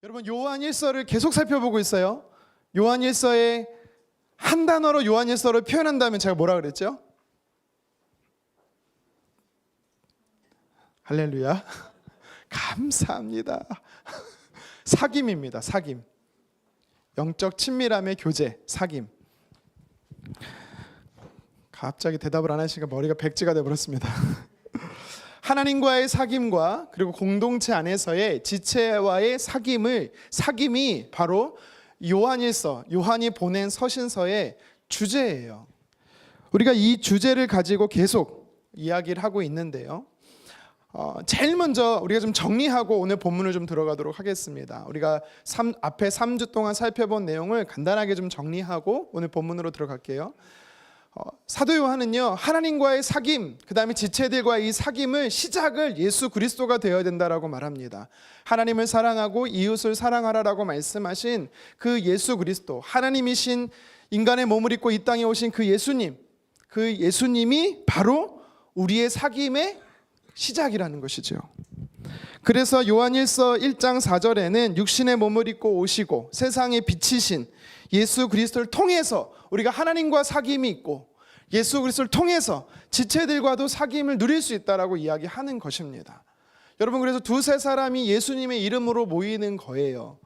여러분, 요한일서를 계속 살펴보고 있어요. 요한일서에 한 단어로 요한일서를 표현한다면 제가 뭐라 그랬죠? 할렐루야. 감사합니다. 사귐입니다. 사귐. 영적 친밀함의 교제, 사귐. 갑자기 대답을 안 하시니까 머리가 백지가 되어버렸습니다. 하나님과의 사귐과 그리고 공동체 안에서의 지체와의 사귐이 바로 요한일서, 요한이 보낸 서신서의 주제예요. 우리가 이 주제를 가지고 계속 이야기를 하고 있는데요. 제일 먼저 우리가 좀 정리하고 오늘 본문을 좀 들어가도록 하겠습니다. 우리가 앞에 3주 동안 살펴본 내용을 간단하게 좀 정리하고 오늘 본문으로 들어갈게요. 사도 요한은요, 하나님과의 사귐, 그 다음에 지체들과의 이 사귐을 시작을 예수 그리스도가 되어야 된다라고 말합니다. 하나님을 사랑하고 이웃을 사랑하라라고 말씀하신 그 예수 그리스도, 하나님이신 인간의 몸을 입고 이 땅에 오신 그 예수님이 바로 우리의 사귐의 시작이라는 것이죠. 그래서 요한일서 1장 4절에는 육신의 몸을 입고 오시고 세상의 빛이신 예수 그리스도를 통해서 우리가 하나님과 사귐이 있고 예수 그리스도를 통해서 지체들과도 사귐을 누릴 수 있다라고 이야기하는 것입니다. 여러분, 그래서 두세 사람이 예수님의 이름으로 모이는 거예요.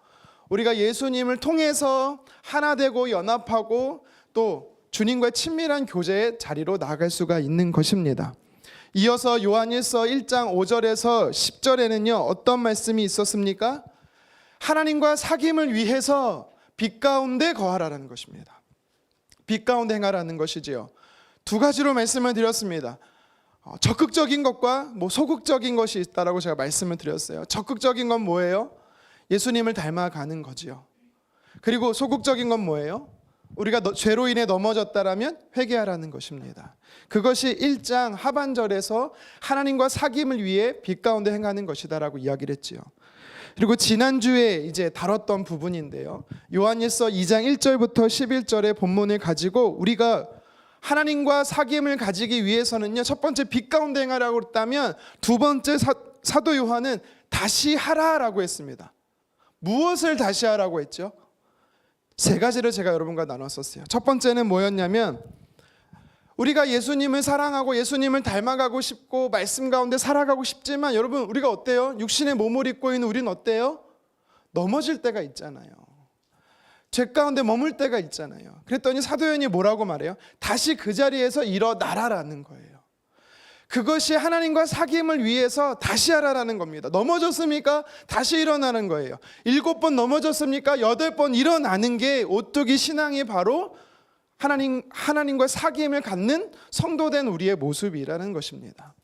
우리가 예수님을 통해서 하나 되고 연합하고 또 주님과의 친밀한 교제의 자리로 나아갈 수가 있는 것입니다. 이어서 요한일서 1장 5절에서 10절에는요 어떤 말씀이 있었습니까? 하나님과 사귐을 위해서 빛 가운데 거하라는 것입니다. 빛 가운데 행하라는 것이지요. 두 가지로 말씀을 드렸습니다. 적극적인 것과 소극적인 것이 있다라고 제가 말씀을 드렸어요. 적극적인 건 뭐예요? 예수님을 닮아가는 거지요. 그리고 소극적인 건 뭐예요? 우리가 죄로 인해 넘어졌다라면 회개하라는 것입니다. 그것이 1장 하반절에서 하나님과 사귐을 위해 빛 가운데 행하는 것이다라고 이야기를 했지요. 그리고 지난주에 이제 다뤘던 부분인데요. 요한일서 2장 1절부터 11절의 본문을 가지고 우리가 하나님과 사귐을 가지기 위해서는요, 첫 번째 빛 가운데 행하라고 했다면 두 번째 사도 요한은 다시 하라라고 했습니다. 무엇을 다시 하라고 했죠? 세 가지를 제가 여러분과 나눴었어요. 첫 번째는 뭐였냐면 우리가 예수님을 사랑하고 예수님을 닮아가고 싶고 말씀 가운데 살아가고 싶지만 여러분, 우리가 어때요? 육신의 몸을 입고 있는 우리는 어때요? 넘어질 때가 있잖아요. 죄 가운데 머물 때가 있잖아요. 그랬더니 사도 요한이 뭐라고 말해요? 다시 그 자리에서 일어나라라는 거예요. 그것이 하나님과 사귐을 위해서 다시 하라라는 겁니다. 넘어졌습니까? 다시 일어나는 거예요. 7번 넘어졌습니까? 8번 일어나는 게 오뚜기 신앙이 바로 하나님과 사귐을 갖는 성도된 우리의 모습이라는 것입니다.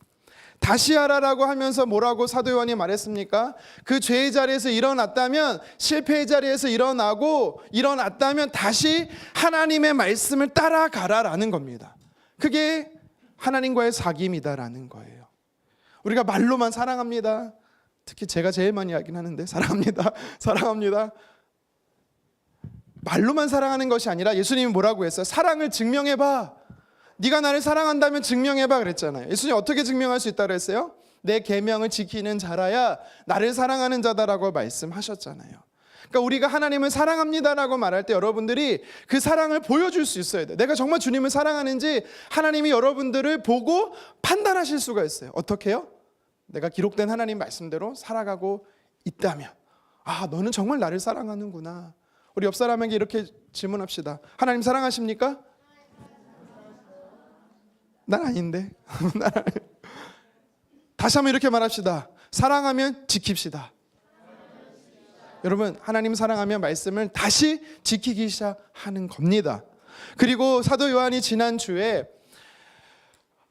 다시 하라라고 하면서 뭐라고 사도 요한이 말했습니까? 그 죄의 자리에서 일어났다면, 실패의 자리에서 일어났다면 다시 하나님의 말씀을 따라가라라는 겁니다. 그게 하나님과의 사귐이다라는 거예요. 우리가 말로만 사랑합니다. 특히 제가 제일 많이 하긴 하는데 사랑합니다. 사랑합니다. 말로만 사랑하는 것이 아니라 예수님이 뭐라고 했어요? 사랑을 증명해봐. 네가 나를 사랑한다면 증명해봐 그랬잖아요. 예수님 어떻게 증명할 수 있다고 했어요? 내 계명을 지키는 자라야 나를 사랑하는 자다라고 말씀하셨잖아요. 그러니까 우리가 하나님을 사랑합니다라고 말할 때 여러분들이 그 사랑을 보여줄 수 있어야 돼요. 내가 정말 주님을 사랑하는지 하나님이 여러분들을 보고 판단하실 수가 있어요. 어떻게 해요? 내가 기록된 하나님 말씀대로 살아가고 있다면, 아, 너는 정말 나를 사랑하는구나. 우리 옆 사람에게 이렇게 질문합시다. 하나님 사랑하십니까? 난 아닌데. 다시 한번 이렇게 말합시다. 사랑하면 지킵시다. 여러분, 하나님 사랑하면 말씀을 다시 지키기 시작하는 겁니다. 그리고 사도 요한이 지난주에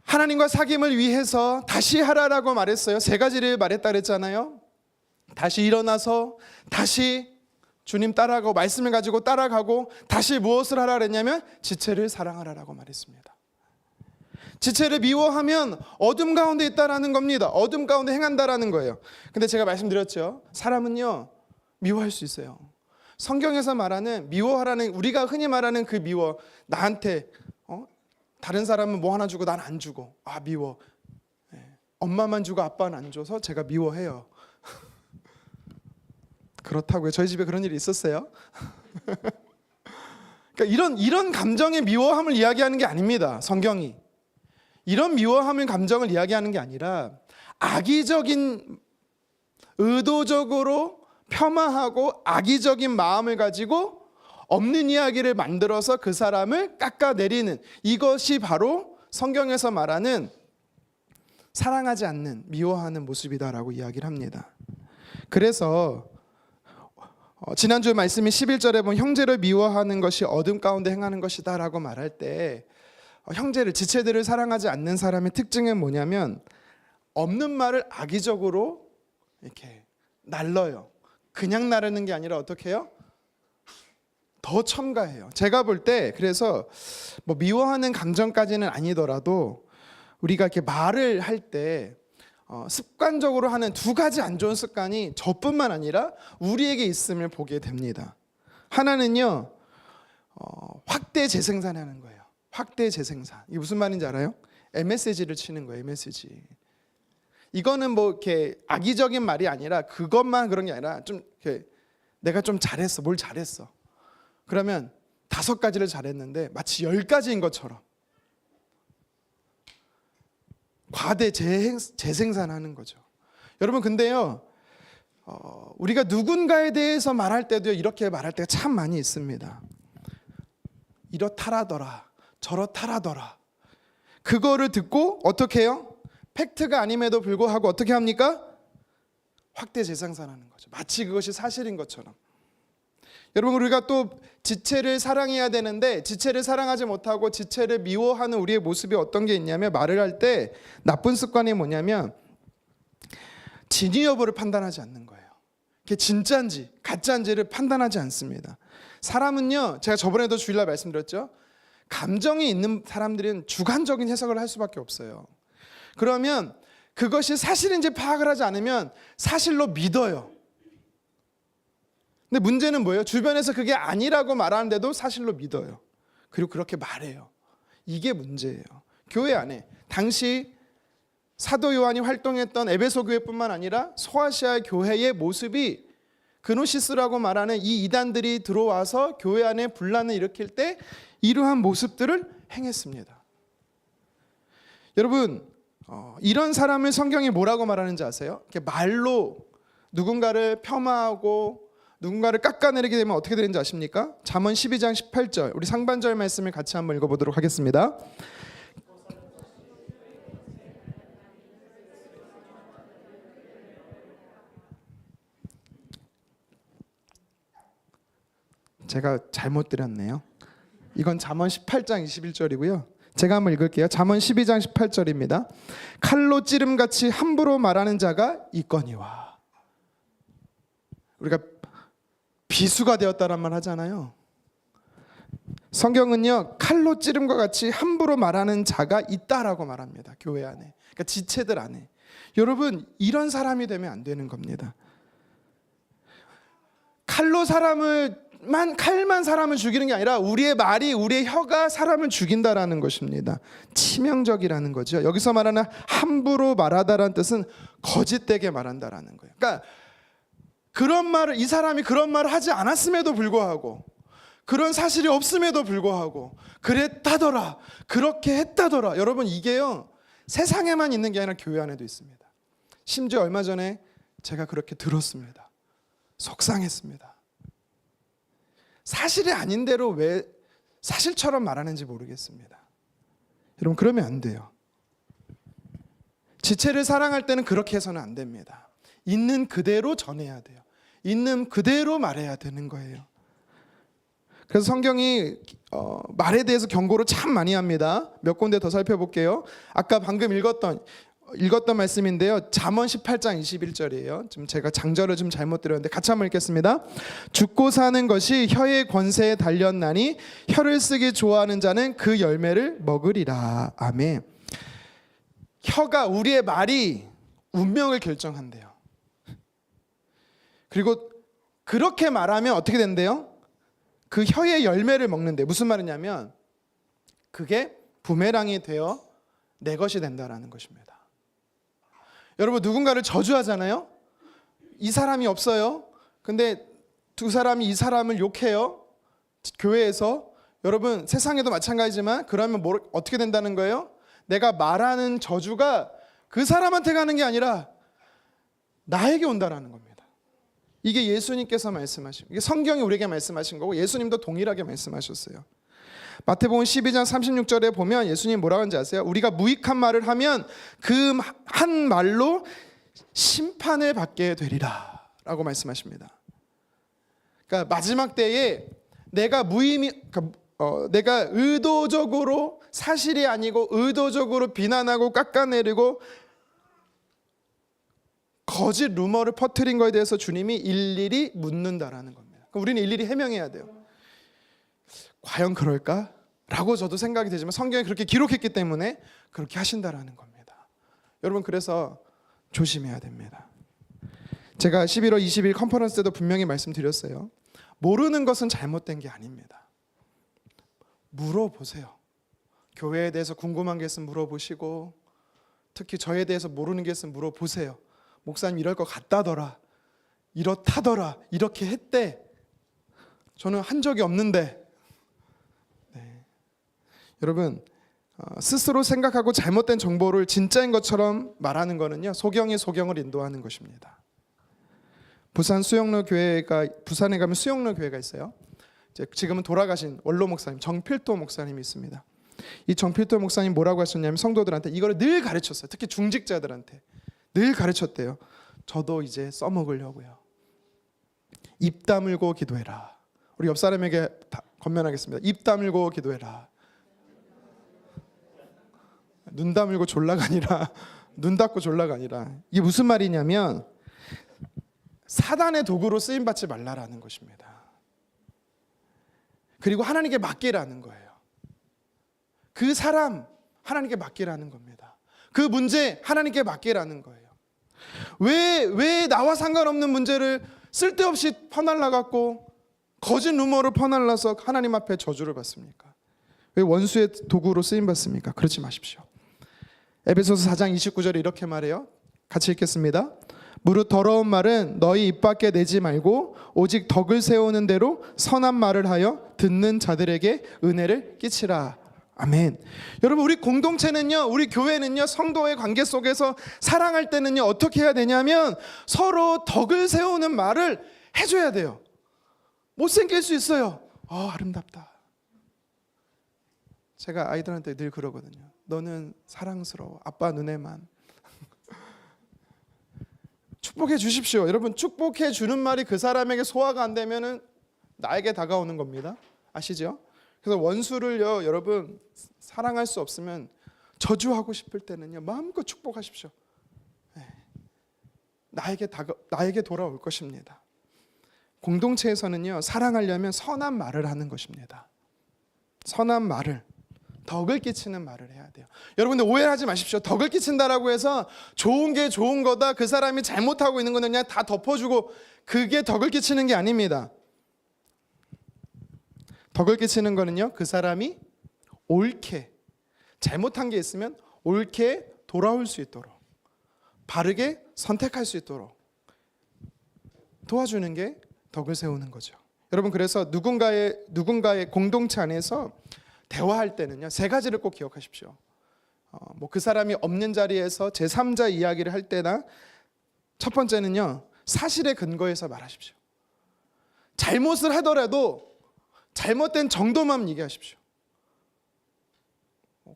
하나님과 사귐을 위해서 다시 하라라고 말했어요. 세 가지를 말했다 그랬잖아요. 다시 일어나서 다시 주님 따라가고 말씀을 가지고 따라가고 다시 무엇을 하라 그랬냐면 지체를 사랑하라라고 말했습니다. 지체를 미워하면 어둠 가운데 있다라는 겁니다. 어둠 가운데 행한다라는 거예요. 근데 제가 말씀드렸죠. 사람은요, 미워할 수 있어요. 성경에서 말하는 미워하라는, 우리가 흔히 말하는 그 미워, 나한테 다른 사람은 뭐 하나 주고 난 안 주고, 아 미워. 엄마만 주고 아빠는 안 줘서 제가 미워해요. 그렇다고요. 저희 집에 그런 일이 있었어요. 그러니까 이런 감정의 미워함을 이야기하는 게 아닙니다. 성경이 이런 미워함의 감정을 이야기하는 게 아니라 악의적인, 의도적으로 폄하하고 악의적인 마음을 가지고 없는 이야기를 만들어서 그 사람을 깎아내리는, 이것이 바로 성경에서 말하는 사랑하지 않는, 미워하는 모습이다라고 이야기를 합니다. 그래서 지난주 말씀인 11절에 보면 형제를 미워하는 것이 어둠 가운데 행하는 것이다 라고 말할 때, 형제를, 지체들을 사랑하지 않는 사람의 특징은 뭐냐면 없는 말을 악의적으로 이렇게 날러요. 그냥 나르는 게 아니라 어떻게 해요? 더 첨가해요. 제가 볼 때 그래서 뭐 미워하는 감정까지는 아니더라도 우리가 이렇게 말을 할 때 습관적으로 하는 두 가지 안 좋은 습관이 저뿐만 아니라 우리에게 있음을 보게 됩니다. 하나는요, 확대 재생산하는 거예요. 확대 재생산. 이게 무슨 말인지 알아요? MSG를 치는 거예요. MSG. 이거는 뭐 이렇게 악의적인 말이 아니라 그것만 그런 게 아니라 좀 이렇게 내가 좀 잘했어, 뭘 잘했어. 그러면 5가지를 잘했는데 마치 10가지인 것처럼 과대 재생산하는 거죠. 여러분 근데요, 우리가 누군가에 대해서 말할 때도 이렇게 말할 때가 참 많이 있습니다. 이렇다라더라, 저렇다라더라. 그거를 듣고 어떻게 해요? 팩트가 아님에도 불구하고 어떻게 합니까? 확대 재생산하는 거죠. 마치 그것이 사실인 것처럼. 여러분 우리가 또 지체를 사랑해야 되는데 지체를 사랑하지 못하고 지체를 미워하는 우리의 모습이 어떤 게 있냐면, 말을 할 때 나쁜 습관이 뭐냐면 진위 여부를 판단하지 않는 거예요. 그게 진짜인지 가짜인지를 판단하지 않습니다. 사람은요, 제가 저번에도 주일날 말씀드렸죠, 감정이 있는 사람들은 주관적인 해석을 할 수밖에 없어요. 그러면 그것이 사실인지 파악을 하지 않으면 사실로 믿어요. 근데 문제는 뭐예요? 주변에서 그게 아니라고 말하는데도 사실로 믿어요. 그리고 그렇게 말해요. 이게 문제예요. 교회 안에 당시 사도 요한이 활동했던 에베소 교회뿐만 아니라 소아시아 교회의 모습이 그노시스라고 말하는 이 이단들이 들어와서 교회 안에 분란을 일으킬 때 이러한 모습들을 행했습니다. 여러분 이런 사람을 성경이 뭐라고 말하는지 아세요? 이렇게 말로 누군가를 폄하하고 누군가를 깎아내리게 되면 어떻게 되는지 아십니까? 잠언 12장 18절, 우리 상반절 말씀을 같이 한번 읽어보도록 하겠습니다. 제가 잘못 드렸네요. 이건 잠언 18장 21절이고요. 제가 한번 읽을게요. 잠언 12장 18절입니다. 칼로 찌름같이 함부로 말하는 자가 있거니와. 우리가 비수가 되었다란 말 하잖아요. 성경은요, 칼로 찌름과 같이 함부로 말하는 자가 있다라고 말합니다. 교회 안에, 그러니까 지체들 안에. 여러분 이런 사람이 되면 안 되는 겁니다. 칼만 사람을 죽이는 게 아니라 우리의 말이, 우리의 혀가 사람을 죽인다라는 것입니다. 치명적이라는 거죠. 여기서 말하는 함부로 말하다라는 뜻은 거짓되게 말한다라는 거예요. 그러니까 그런 말을, 이 사람이 그런 말을 하지 않았음에도 불구하고, 그런 사실이 없음에도 불구하고 그랬다더라, 그렇게 했다더라. 여러분 이게요, 세상에만 있는 게 아니라 교회 안에도 있습니다. 심지어 얼마 전에 제가 그렇게 들었습니다. 속상했습니다. 사실이 아닌 대로 왜 사실처럼 말하는지 모르겠습니다. 여러분 그러면 안 돼요. 지체를 사랑할 때는 그렇게 해서는 안 됩니다. 있는 그대로 전해야 돼요. 있는 그대로 말해야 되는 거예요. 그래서 성경이 말에 대해서 경고를 참 많이 합니다. 몇 군데 더 살펴볼게요. 아까 방금 읽었던 말씀인데요. 잠언 18장 21절이에요. 지금 제가 장절을 좀 잘못 드렸는데 같이 한번 읽겠습니다. 죽고 사는 것이 혀의 권세에 달렸나니 혀를 쓰기 좋아하는 자는 그 열매를 먹으리라. 아멘. 혀가, 우리의 말이 운명을 결정한대요. 그리고 그렇게 말하면 어떻게 된대요? 그 혀의 열매를 먹는데, 무슨 말이냐면 그게 부메랑이 되어 내 것이 된다라는 것입니다. 여러분 누군가를 저주하잖아요. 이 사람이 없어요. 근데 두 사람이 이 사람을 욕해요. 교회에서. 여러분 세상에도 마찬가지지만 그러면 어떻게 된다는 거예요? 내가 말하는 저주가 그 사람한테 가는 게 아니라 나에게 온다라는 겁니다. 이게 예수님께서 말씀하신, 이게 성경이 우리에게 말씀하신 거고 예수님도 동일하게 말씀하셨어요. 마태복음 12장 36절에 보면 예수님 뭐라고 하는지 아세요? 우리가 무익한 말을 하면 그 한 말로 심판을 받게 되리라 라고 말씀하십니다. 그러니까 마지막 때에 내가 내가 의도적으로, 사실이 아니고 의도적으로 비난하고 깎아내리고 거짓 루머를 퍼뜨린 거에 대해서 주님이 일일이 묻는다라는 겁니다. 그럼 우리는 일일이 해명해야 돼요. 과연 그럴까? 라고 저도 생각이 되지만 성경이 그렇게 기록했기 때문에 그렇게 하신다라는 겁니다. 여러분 그래서 조심해야 됩니다. 제가 11월 20일 컨퍼런스 때도 분명히 말씀드렸어요. 모르는 것은 잘못된 게 아닙니다. 물어보세요. 교회에 대해서 궁금한 게 있으면 물어보시고, 특히 저에 대해서 모르는 게 있으면 물어보세요. 목사님 이럴 것 같다더라, 이렇다더라, 이렇게 했대. 저는 한 적이 없는데. 네. 여러분 스스로 생각하고 잘못된 정보를 진짜인 것처럼 말하는 거는요, 소경이 소경을 인도하는 것입니다. 부산에 가면 수영로 교회가 있어요. 지금은 돌아가신 원로 목사님 정필도 목사님이 있습니다. 이 정필도 목사님 뭐라고 하셨냐면 성도들한테 이거를 늘 가르쳤어요. 특히 중직자들한테 늘 가르쳤대요. 저도 이제 써먹으려고요. 입 다물고 기도해라. 우리 옆 사람에게 건면하겠습니다. 입 다물고 기도해라. 눈 다물고 졸라가 아니라 눈 닫고 졸라가 아니라, 이게 무슨 말이냐면 사단의 도구로 쓰임받지 말라라는 것입니다. 그리고 하나님께 맡기라는 거예요. 그 사람 하나님께 맡기라는 겁니다. 그 문제 하나님께 맡기라는 거예요. 왜 나와 상관없는 문제를 쓸데없이 퍼날라갖고 거짓 루머를 퍼날라서 하나님 앞에 저주를 받습니까? 왜 원수의 도구로 쓰임받습니까? 그렇지 마십시오. 에베소서 4장 29절에 이렇게 말해요. 같이 읽겠습니다. 무릇 더러운 말은 너희 입 밖에 내지 말고 오직 덕을 세우는 대로 선한 말을 하여 듣는 자들에게 은혜를 끼치라. 아멘. 여러분 우리 공동체는요, 우리 교회는요, 성도의 관계 속에서 사랑할 때는요 어떻게 해야 되냐면 서로 덕을 세우는 말을 해줘야 돼요. 못생길 수 있어요. 아름답다. 제가 아이들한테 늘 그러거든요. 너는 사랑스러워. 아빠 눈에만. 축복해 주십시오. 여러분 축복해 주는 말이 그 사람에게 소화가 안 되면은 나에게 다가오는 겁니다. 아시죠? 그래서 원수를요, 여러분 사랑할 수 없으면 저주하고 싶을 때는요 마음껏 축복하십시오. 네. 나에게 돌아올 것입니다. 공동체에서는요 사랑하려면 선한 말을 하는 것입니다. 선한 말을, 덕을 끼치는 말을 해야 돼요. 여러분들 오해하지 마십시오. 덕을 끼친다라고 해서 좋은 게 좋은 거다, 그 사람이 잘못하고 있는 거는 그냥 다 덮어주고, 그게 덕을 끼치는 게 아닙니다. 덕을 끼치는 거는요, 그 사람이 옳게, 잘못한 게 있으면 옳게 돌아올 수 있도록, 바르게 선택할 수 있도록 도와주는 게 덕을 세우는 거죠. 여러분 그래서 누군가의 공동체 안에서 대화할 때는요 세 가지를 꼭 기억하십시오. 그 사람이 없는 자리에서 제3자 이야기를 할 때나, 첫 번째는요 사실에 근거해서 말하십시오. 잘못을 하더라도 잘못된 정도만 얘기하십시오.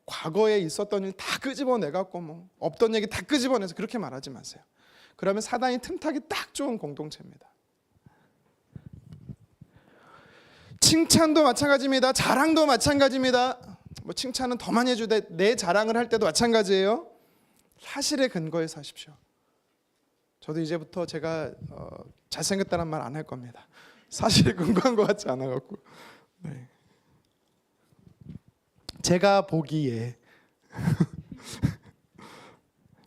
과거에 있었던 일 다 끄집어내갖고 없던 얘기 다 끄집어내서 그렇게 말하지 마세요. 그러면 사단이 틈타기 딱 좋은 공동체입니다. 칭찬도 마찬가지입니다. 자랑도 마찬가지입니다. 칭찬은 더 많이 해주되 내 자랑을 할 때도 마찬가지예요. 사실에 근거해서 하십시오. 저도 이제부터 제가 잘생겼다는 말 안 할 겁니다. 사실에 근거한 것 같지 않아갖고. 네. 제가 보기에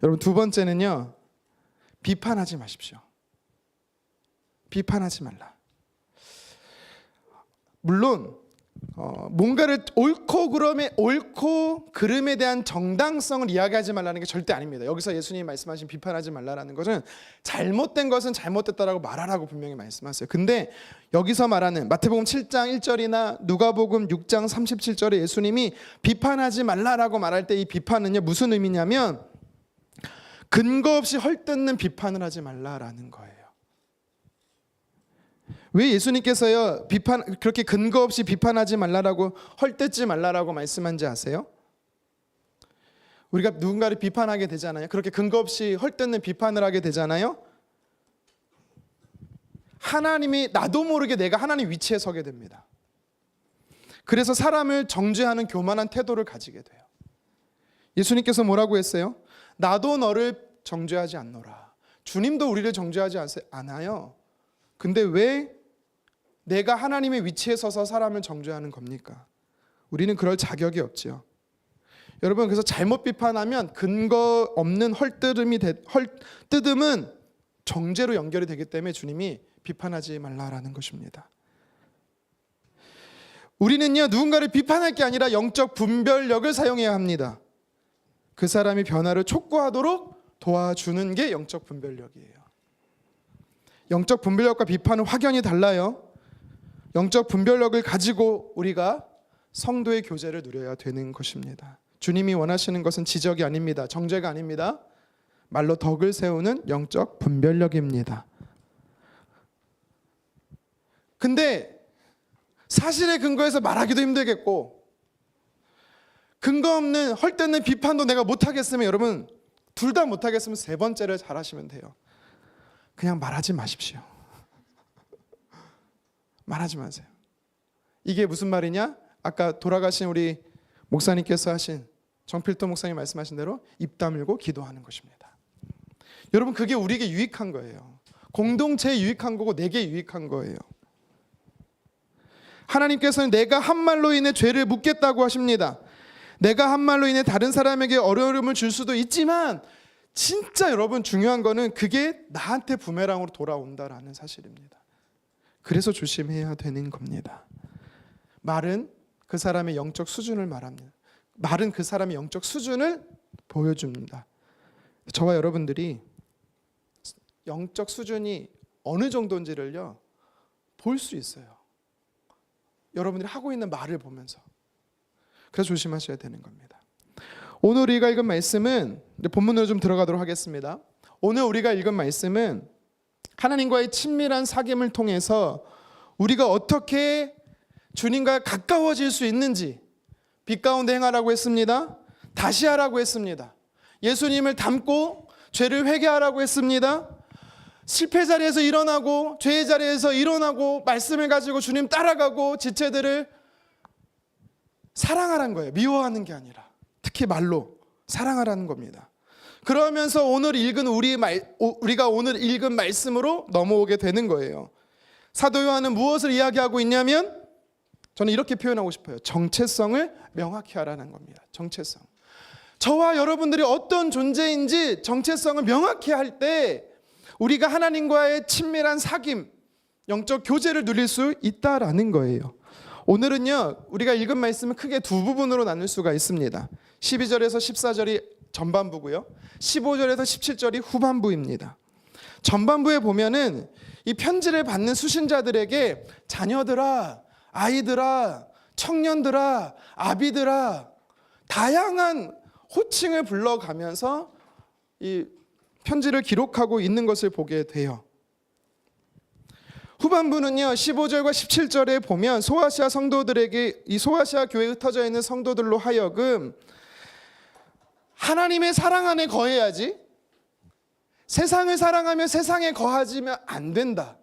여러분 두 번째는요 비판하지 마십시오. 비판하지 말라. 물론 뭔가를 옳고 그름에 대한 정당성을 이야기하지 말라는 게 절대 아닙니다. 여기서 예수님이 말씀하신 비판하지 말라는 것은 잘못된 것은 잘못됐다라고 말하라고 분명히 말씀하세요. 근데 여기서 말하는 마태복음 7장 1절이나 누가복음 6장 37절에 예수님이 비판하지 말라라고 말할 때 이 비판은요 무슨 의미냐면 근거 없이 헐뜯는 비판을 하지 말라라는 거예요. 왜 예수님께서요 그렇게 근거 없이 비판하지 말라라고 헐뜯지 말라라고 말씀한지 아세요? 우리가 누군가를 비판하게 되잖아요. 그렇게 근거 없이 헐뜯는 비판을 하게 되잖아요. 하나님이 나도 모르게 내가 하나님 위치에 서게 됩니다. 그래서 사람을 정죄하는 교만한 태도를 가지게 돼요. 예수님께서 뭐라고 했어요? 나도 너를 정죄하지 않노라. 주님도 우리를 정죄하지 않아요. 근데 왜 내가 하나님의 위치에 서서 사람을 정죄하는 겁니까? 우리는 그럴 자격이 없지요. 여러분 그래서 잘못 비판하면 근거 없는 헐뜯음은 정죄로 연결이 되기 때문에 주님이 비판하지 말라라는 것입니다. 우리는요 누군가를 비판할 게 아니라 영적 분별력을 사용해야 합니다. 그 사람이 변화를 촉구하도록 도와주는 게 영적 분별력이에요. 영적 분별력과 비판은 확연히 달라요. 영적 분별력을 가지고 우리가 성도의 교제를 누려야 되는 것입니다. 주님이 원하시는 것은 지적이 아닙니다. 정죄가 아닙니다. 말로 덕을 세우는 영적 분별력입니다. 근데 사실에 근거해서 말하기도 힘들겠고 근거 없는 헐뜯는 비판도 내가 못하겠으면 여러분 둘 다 못하겠으면 세 번째를 잘하시면 돼요. 그냥 말하지 마십시오. 말하지 마세요. 이게 무슨 말이냐? 아까 돌아가신 우리 목사님께서 하신 정필도 목사님 말씀하신 대로 입 다물고 기도하는 것입니다. 여러분 그게 우리에게 유익한 거예요. 공동체에 유익한 거고 내게 유익한 거예요. 하나님께서는 내가 한 말로 인해 죄를 묻겠다고 하십니다. 내가 한 말로 인해 다른 사람에게 어려움을 줄 수도 있지만 진짜 여러분 중요한 거는 그게 나한테 부메랑으로 돌아온다라는 사실입니다. 그래서 조심해야 되는 겁니다. 말은 그 사람의 영적 수준을 말합니다. 말은 그 사람의 영적 수준을 보여줍니다. 저와 여러분들이 영적 수준이 어느 정도인지를요 볼 수 있어요. 여러분들이 하고 있는 말을 보면서. 그래서 조심하셔야 되는 겁니다. 오늘 우리가 읽은 말씀은 본문으로 좀 들어가도록 하겠습니다. 오늘 우리가 읽은 말씀은 하나님과의 친밀한 사귐을 통해서 우리가 어떻게 주님과 가까워질 수 있는지 빛 가운데 행하라고 했습니다. 다시 하라고 했습니다. 예수님을 닮고 죄를 회개하라고 했습니다. 실패 자리에서 일어나고 죄의 자리에서 일어나고 말씀을 가지고 주님 따라가고 지체들을 사랑하라는 거예요. 미워하는 게 아니라 특히 말로 사랑하라는 겁니다. 그러면서 우리가 오늘 읽은 말씀으로 넘어오게 되는 거예요. 사도 요한은 무엇을 이야기하고 있냐면 저는 이렇게 표현하고 싶어요. 정체성을 명확히 하라는 겁니다. 정체성. 저와 여러분들이 어떤 존재인지 정체성을 명확히 할 때 우리가 하나님과의 친밀한 사귐, 영적 교제를 누릴 수 있다라는 거예요. 오늘은요 우리가 읽은 말씀은 크게 두 부분으로 나눌 수가 있습니다. 12절에서 14절이 전반부고요 15절에서 17절이 후반부입니다. 전반부에 보면은 이 편지를 받는 수신자들에게 자녀들아, 아이들아, 청년들아, 아비들아 다양한 호칭을 불러가면서 이 편지를 기록하고 있는 것을 보게 돼요. 후반부는요 15절과 17절에 보면 소아시아 성도들에게 이 소아시아 교회에 흩어져 있는 성도들로 하여금 하나님의 사랑 안에 거해야지 세상을 사랑하며 세상에 거하지면 안 된다.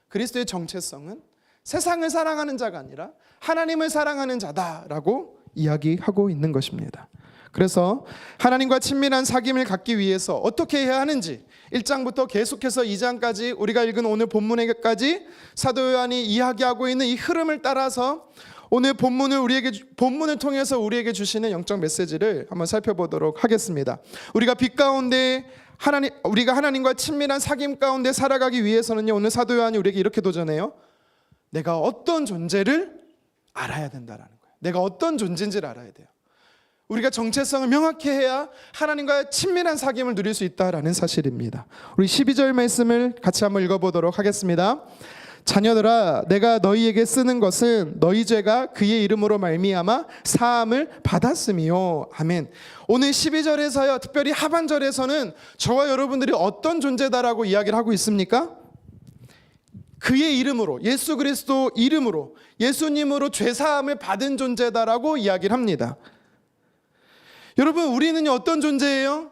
그리스도의 정체성은 세상을 사랑하는 자가 아니라 하나님을 사랑하는 자다라고 이야기하고 있는 것입니다. 그래서 하나님과 친밀한 사귐을 갖기 위해서 어떻게 해야 하는지 1장부터 계속해서 2장까지 우리가 읽은 오늘 본문에까지 사도 요한이 이야기하고 있는 이 흐름을 따라서 오늘 본문을 통해서 우리에게 주시는 영적 메시지를 한번 살펴보도록 하겠습니다. 우리가 빛 가운데 우리가 하나님과 친밀한 사귐 가운데 살아가기 위해서는요 오늘 사도 요한이 우리에게 이렇게 도전해요. 내가 어떤 존재를 알아야 된다라는 거예요. 내가 어떤 존재인지를 알아야 돼요. 우리가 정체성을 명확히 해야 하나님과의 친밀한 사귐을 누릴 수 있다라는 사실입니다. 우리 12절 말씀을 같이 한번 읽어보도록 하겠습니다. 자녀들아, 내가 너희에게 쓰는 것은 너희 죄가 그의 이름으로 말미암아 사함을 받았음이요. 아멘. 오늘 12절에서요, 특별히 하반절에서는 저와 여러분들이 어떤 존재다라고 이야기를 하고 있습니까? 그의 이름으로, 예수 그리스도 이름으로, 예수님으로 죄사함을 받은 존재다라고 이야기를 합니다. 여러분, 우리는 어떤 존재예요?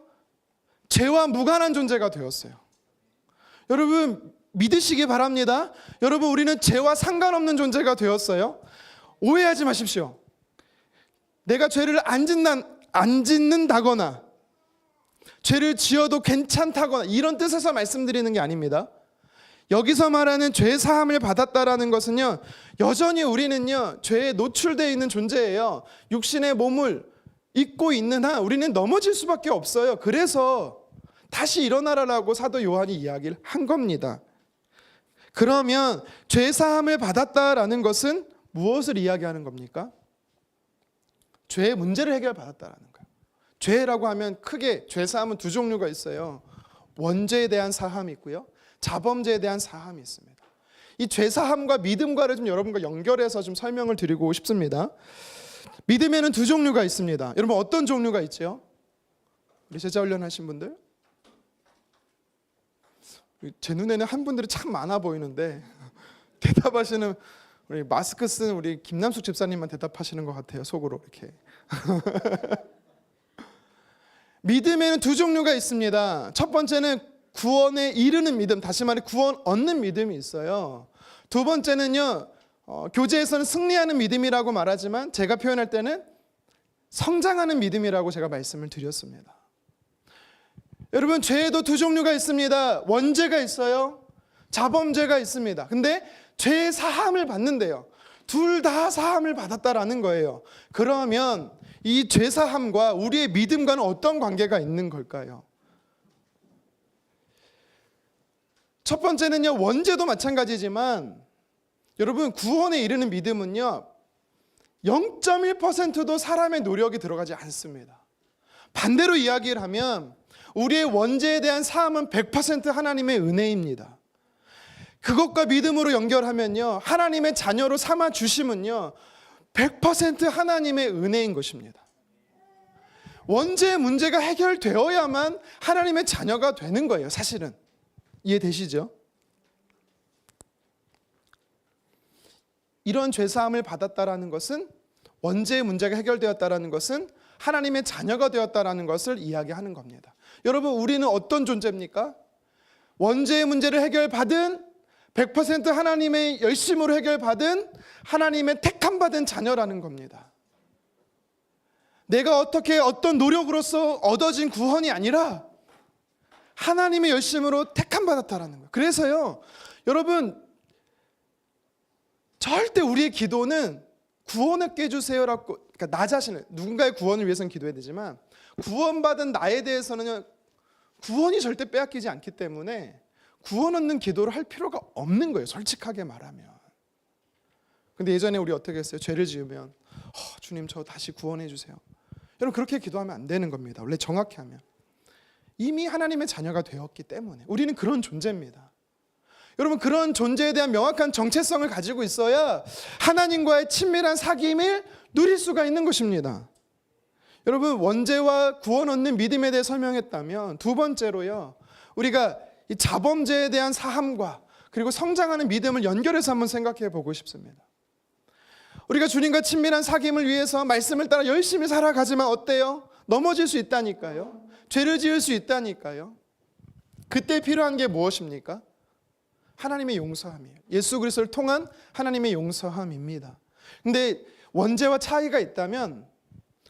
죄와 무관한 존재가 되었어요. 여러분, 믿으시기 바랍니다. 여러분, 우리는 죄와 상관없는 존재가 되었어요. 오해하지 마십시오. 내가 죄를 안 짓는다거나 죄를 지어도 괜찮다거나 이런 뜻에서 말씀드리는 게 아닙니다. 여기서 말하는 죄 사함을 받았다라는 것은요, 여전히 우리는요 죄에 노출되어 있는 존재예요. 육신의 몸을 입고 있는 한 우리는 넘어질 수밖에 없어요. 그래서 다시 일어나라라고 사도 요한이 이야기를 한 겁니다. 그러면 죄 사함을 받았다라는 것은 무엇을 이야기하는 겁니까? 죄의 문제를 해결받았다라는 거예요. 죄라고 하면 크게 죄 사함은 두 종류가 있어요. 원죄에 대한 사함이 있고요, 자범죄에 대한 사함이 있습니다. 이 죄 사함과 믿음과를 좀 여러분과 연결해서 좀 설명을 드리고 싶습니다. 믿음에는 두 종류가 있습니다. 여러분, 어떤 종류가 있죠? 우리 제자 훈련하신 분들? 제 눈에는 한 분들이 참 많아 보이는데 대답하시는 우리 마스크 쓴 우리 김남숙 집사님만 대답하시는 것 같아요, 속으로 이렇게. 믿음에는 두 종류가 있습니다. 첫 번째는 구원에 이르는 믿음, 다시 말해 구원 얻는 믿음이 있어요. 두 번째는요, 교재에서는 승리하는 믿음이라고 말하지만 제가 표현할 때는 성장하는 믿음이라고 제가 말씀을 드렸습니다. 여러분, 죄에도 두 종류가 있습니다. 원죄가 있어요, 자범죄가 있습니다. 근데 죄의 사함을 받는데요, 둘 다 사함을 받았다라는 거예요. 그러면 이 죄 사함과 우리의 믿음과는 어떤 관계가 있는 걸까요? 첫 번째는요, 원죄도 마찬가지지만 여러분, 구원에 이르는 믿음은요 0.1%도 사람의 노력이 들어가지 않습니다. 반대로 이야기를 하면 우리의 원죄에 대한 사함은 100% 하나님의 은혜입니다. 그것과 믿음으로 연결하면요, 하나님의 자녀로 삼아 주심은요 100% 하나님의 은혜인 것입니다. 원죄의 문제가 해결되어야만 하나님의 자녀가 되는 거예요, 사실은. 이해되시죠? 이런 죄사함을 받았다라는 것은, 원죄의 문제가 해결되었다라는 것은 하나님의 자녀가 되었다라는 것을 이야기하는 겁니다. 여러분, 우리는 어떤 존재입니까? 원죄의 문제를 해결받은 100% 하나님의 열심으로 해결받은 하나님의 택함받은 자녀라는 겁니다. 내가 어떤 노력으로서 얻어진 구원이 아니라 하나님의 열심으로 택함받았다라는 거예요. 그래서요, 여러분, 절대 우리의 기도는 구원하게 해주세요라고, 그러니까 나 자신을, 누군가의 구원을 위해서는 기도해야 되지만 구원받은 나에 대해서는 구원이 절대 빼앗기지 않기 때문에 구원 얻는 기도를 할 필요가 없는 거예요, 솔직하게 말하면. 근데 예전에 우리 어떻게 했어요? 죄를 지으면 주님, 저 다시 구원해 주세요. 여러분, 그렇게 기도하면 안 되는 겁니다. 원래 정확히 하면 이미 하나님의 자녀가 되었기 때문에 우리는 그런 존재입니다. 여러분, 그런 존재에 대한 명확한 정체성을 가지고 있어야 하나님과의 친밀한 사귐을 누릴 수가 있는 것입니다. 여러분, 원죄와 구원 얻는 믿음에 대해 설명했다면, 두 번째로요, 우리가 이 자범죄에 대한 사함과 그리고 성장하는 믿음을 연결해서 한번 생각해 보고 싶습니다. 우리가 주님과 친밀한 사귐을 위해서 말씀을 따라 열심히 살아가지만 어때요? 넘어질 수 있다니까요. 죄를 지을 수 있다니까요. 그때 필요한 게 무엇입니까? 하나님의 용서함이에요. 예수 그리스도를 통한 하나님의 용서함입니다. 근데 원죄와 차이가 있다면,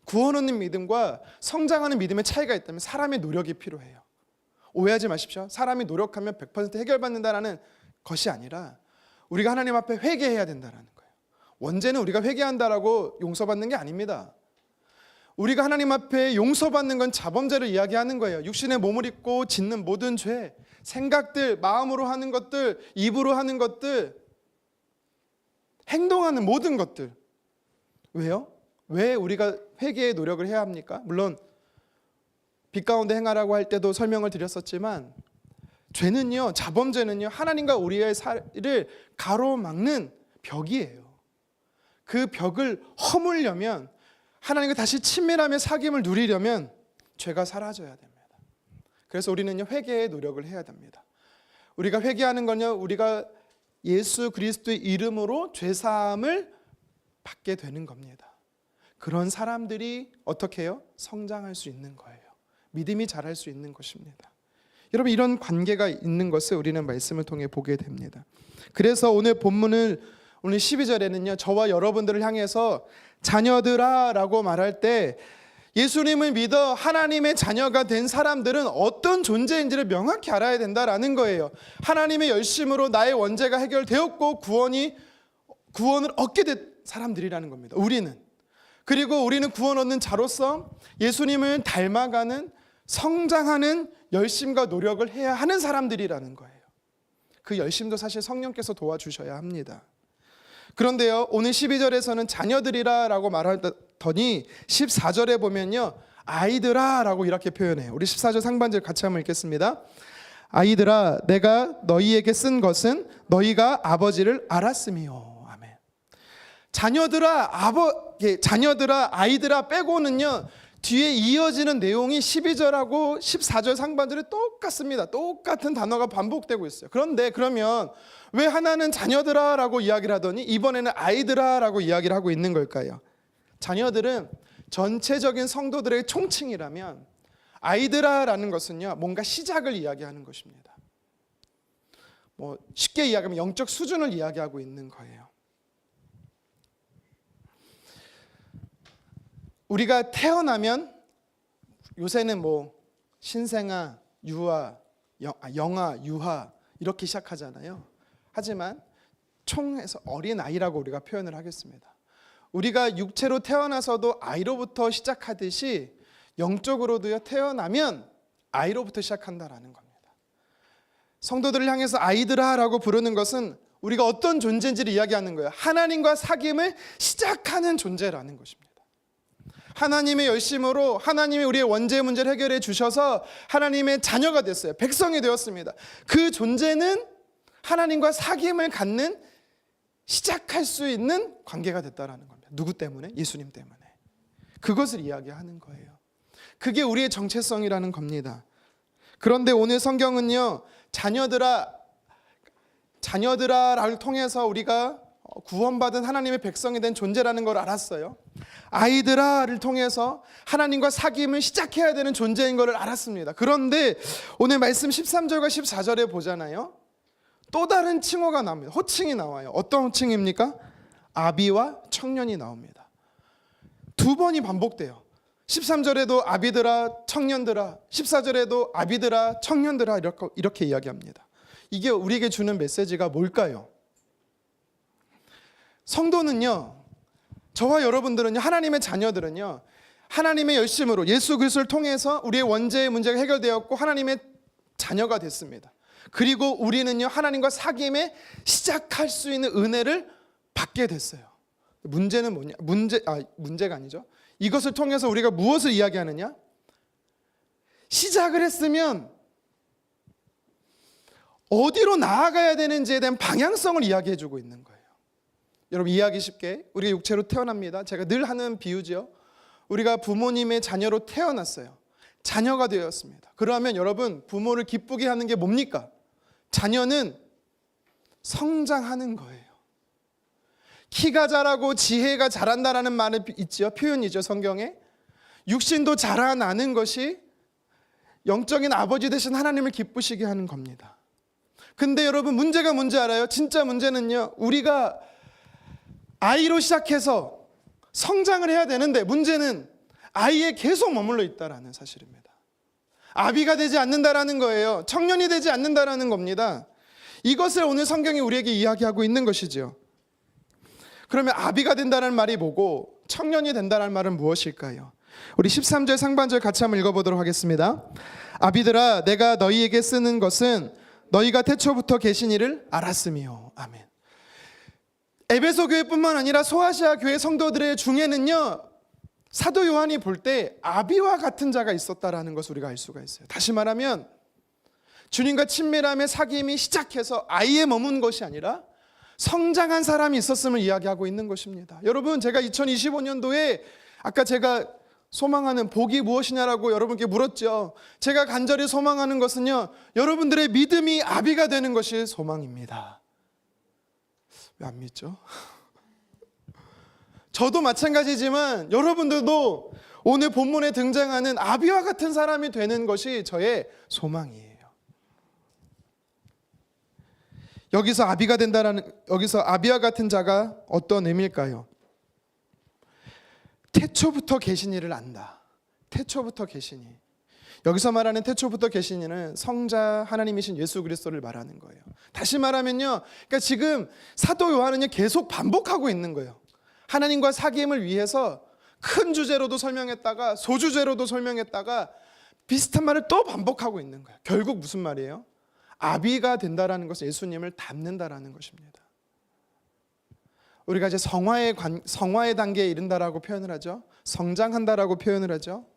구원 얻는 믿음과 성장하는 믿음의 차이가 있다면 사람의 노력이 필요해요. 오해하지 마십시오. 사람이 노력하면 100% 해결받는다라는 것이 아니라 우리가 하나님 앞에 회개해야 된다는 거예요. 원죄는 우리가 회개한다라고 용서받는 게 아닙니다. 우리가 하나님 앞에 용서받는 건 자범죄를 이야기하는 거예요. 육신의 몸을 입고 짓는 모든 죄, 생각들, 마음으로 하는 것들, 입으로 하는 것들, 행동하는 모든 것들, 왜요? 왜 우리가 회개의 노력을 해야 합니까? 물론 빛 가운데 행하라고 할 때도 설명을 드렸었지만 죄는요, 자범죄는요, 하나님과 우리의 사이를 가로막는 벽이에요. 그 벽을 허물려면, 하나님과 다시 친밀함의 사귐을 누리려면 죄가 사라져야 됩니다. 그래서 우리는요, 회개의 노력을 해야 됩니다. 우리가 회개하는 건요, 우리가 예수 그리스도의 이름으로 죄사함을 받게 되는 겁니다. 그런 사람들이 어떻게 해요? 성장할 수 있는 거예요. 믿음이 자랄 수 있는 것입니다. 여러분, 이런 관계가 있는 것을 우리는 말씀을 통해 보게 됩니다. 그래서 오늘 본문을 오늘 12절에는요, 저와 여러분들을 향해서 자녀들아 라고 말할 때 예수님을 믿어 하나님의 자녀가 된 사람들은 어떤 존재인지를 명확히 알아야 된다라는 거예요. 하나님의 열심으로 나의 원죄가 해결되었고 구원을 얻게 된 사람들이라는 겁니다. 우리는. 그리고 우리는 구원 얻는 자로서 예수님을 닮아가는, 성장하는 열심과 노력을 해야 하는 사람들이라는 거예요. 그 열심도 사실 성령께서 도와주셔야 합니다. 그런데요, 오늘 12절에서는 자녀들이라 라고 말하더니 14절에 보면요, 아이들아 라고 이렇게 표현해요. 우리 14절 상반절 같이 한번 읽겠습니다. 아이들아, 내가 너희에게 쓴 것은 너희가 아버지를 알았음이요. 아멘. 자녀들아, 아이들아 빼고는요, 뒤에 이어지는 내용이 12절하고 14절 상반절이 똑같습니다. 똑같은 단어가 반복되고 있어요. 그런데 그러면 왜 하나는 자녀들아 라고 이야기를 하더니 이번에는 아이들아 라고 이야기를 하고 있는 걸까요? 자녀들은 전체적인 성도들의 총칭이라면 아이들아 라는 것은요, 뭔가 시작을 이야기하는 것입니다. 쉽게 이야기하면 영적 수준을 이야기하고 있는 거예요. 우리가 태어나면 요새는 신생아, 유아, 영아, 유아 이렇게 시작하잖아요. 하지만 총해서 어린아이라고 우리가 표현을 하겠습니다. 우리가 육체로 태어나서도 아이로부터 시작하듯이 영적으로도요, 태어나면 아이로부터 시작한다라는 겁니다. 성도들을 향해서 아이들아 라고 부르는 것은 우리가 어떤 존재인지를 이야기하는 거예요. 하나님과 사귐을 시작하는 존재라는 것입니다. 하나님의 열심으로 하나님이 우리의 원죄 문제를 해결해 주셔서 하나님의 자녀가 됐어요. 백성이 되었습니다. 그 존재는 하나님과 사귐을 갖는, 시작할 수 있는 관계가 됐다라는 겁니다. 누구 때문에? 예수님 때문에. 그것을 이야기하는 거예요. 그게 우리의 정체성이라는 겁니다. 그런데 오늘 성경은요, 자녀들아를 통해서 우리가 구원받은 하나님의 백성이 된 존재라는 걸 알았어요. 아이들아를 통해서 하나님과 사귐을 시작해야 되는 존재인 걸 알았습니다. 그런데 오늘 말씀 13절과 14절에 보잖아요. 또 다른 칭호가 나옵니다. 호칭이 나와요. 어떤 호칭입니까? 아비와 청년이 나옵니다. 두 번이 반복돼요. 13절에도 아비들아, 청년들아, 14절에도 아비들아, 청년들아 이렇게 이야기합니다. 이게 우리에게 주는 메시지가 뭘까요? 성도는요, 저와 여러분들은요, 하나님의 자녀들은요, 하나님의 열심으로 예수 그리스도를 통해서 우리의 원죄의 문제가 해결되었고 하나님의 자녀가 됐습니다. 그리고 우리는요, 하나님과 사귐에 시작할 수 있는 은혜를 받게 됐어요. 문제는 뭐냐? 문제가 아니죠. 이것을 통해서 우리가 무엇을 이야기하느냐? 시작을 했으면 어디로 나아가야 되는지에 대한 방향성을 이야기해 주고 있는 거예요. 여러분, 이해하기 쉽게, 우리가 육체로 태어납니다. 제가 늘 하는 비유지요. 우리가 부모님의 자녀로 태어났어요. 자녀가 되었습니다. 그러면 여러분, 부모를 기쁘게 하는 게 뭡니까? 자녀는 성장하는 거예요. 키가 자라고 지혜가 자란다라는 말이 있죠. 표현이죠, 성경에. 육신도 자라나는 것이 영적인 아버지 되신 하나님을 기쁘시게 하는 겁니다. 근데 여러분, 문제가 뭔지 알아요? 진짜 문제는요, 우리가 아이로 시작해서 성장을 해야 되는데 문제는 아이에 계속 머물러 있다라는 사실입니다. 아비가 되지 않는다라는 거예요. 청년이 되지 않는다라는 겁니다. 이것을 오늘 성경이 우리에게 이야기하고 있는 것이죠. 그러면 아비가 된다는 말이 뭐고 청년이 된다는 말은 무엇일까요? 우리 13절 상반절 같이 한번 읽어보도록 하겠습니다. 아비들아, 내가 너희에게 쓰는 것은 너희가 태초부터 계신 이를 알았음이요. 아멘. 에베소 교회뿐만 아니라 소아시아 교회 성도들의 중에는요, 사도 요한이 볼 때 아비와 같은 자가 있었다라는 것을 우리가 알 수가 있어요. 다시 말하면 주님과 친밀함의 사귐이 시작해서 아이에 머문 것이 아니라 성장한 사람이 있었음을 이야기하고 있는 것입니다. 여러분, 제가 2025년도에 아까 제가 소망하는 복이 무엇이냐라고 여러분께 물었죠. 제가 간절히 소망하는 것은요, 여러분들의 믿음이 아비가 되는 것이 소망입니다. 왜 안 믿죠? 저도 마찬가지지만 여러분들도 오늘 본문에 등장하는 아비와 같은 사람이 되는 것이 저의 소망이에요. 여기서 아비와 같은 자가 어떤 의미일까요? 태초부터 계신 이를 안다. 태초부터 계신 이. 여기서 말하는 태초부터 계신 이는 성자 하나님이신 예수 그리스도를 말하는 거예요. 다시 말하면요, 그러니까 지금 사도 요한은요 계속 반복하고 있는 거예요. 하나님과 사귐을 위해서 큰 주제로도 설명했다가 소주제로도 설명했다가 비슷한 말을 또 반복하고 있는 거예요. 결국 무슨 말이에요? 아비가 된다라는 것은 예수님을 닮는다라는 것입니다. 우리가 이제 성화의 단계에 이른다라고 표현을 하죠. 성장한다라고 표현을 하죠.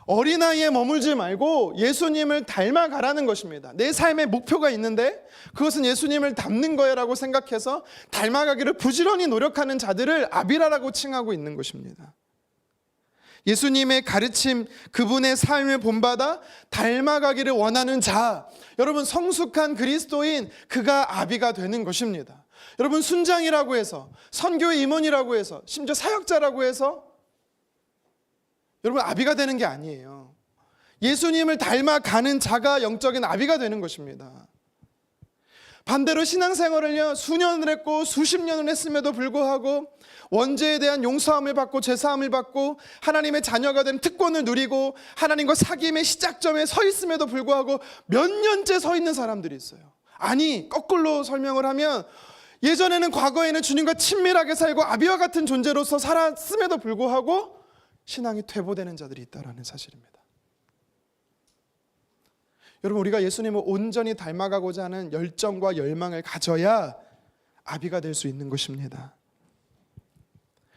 어린아이에 머물지 말고 예수님을 닮아가라는 것입니다. 내 삶의 목표가 있는데 그것은 예수님을 닮는 거야라고 생각해서 닮아가기를 부지런히 노력하는 자들을 아비라라고 칭하고 있는 것입니다. 예수님의 가르침, 그분의 삶을 본받아 닮아가기를 원하는 자, 여러분 성숙한 그리스도인 그가 아비가 되는 것입니다. 여러분 순장이라고 해서, 선교의 임원이라고 해서, 심지어 사역자라고 해서 여러분 아비가 되는 게 아니에요. 예수님을 닮아가는 자가 영적인 아비가 되는 것입니다. 반대로 신앙생활을요 수년을 했고 수십 년을 했음에도 불구하고 원죄에 대한 용서함을 받고 제사함을 받고 하나님의 자녀가 된 특권을 누리고 하나님과 사귐의 시작점에 서 있음에도 불구하고 몇 년째 서 있는 사람들이 있어요. 아니, 거꾸로 설명을 하면 예전에는 과거에는 주님과 친밀하게 살고 아비와 같은 존재로서 살았음에도 불구하고 신앙이 퇴보되는 자들이 있다는 사실입니다. 여러분, 우리가 예수님을 온전히 닮아가고자 하는 열정과 열망을 가져야 아비가 될 수 있는 것입니다.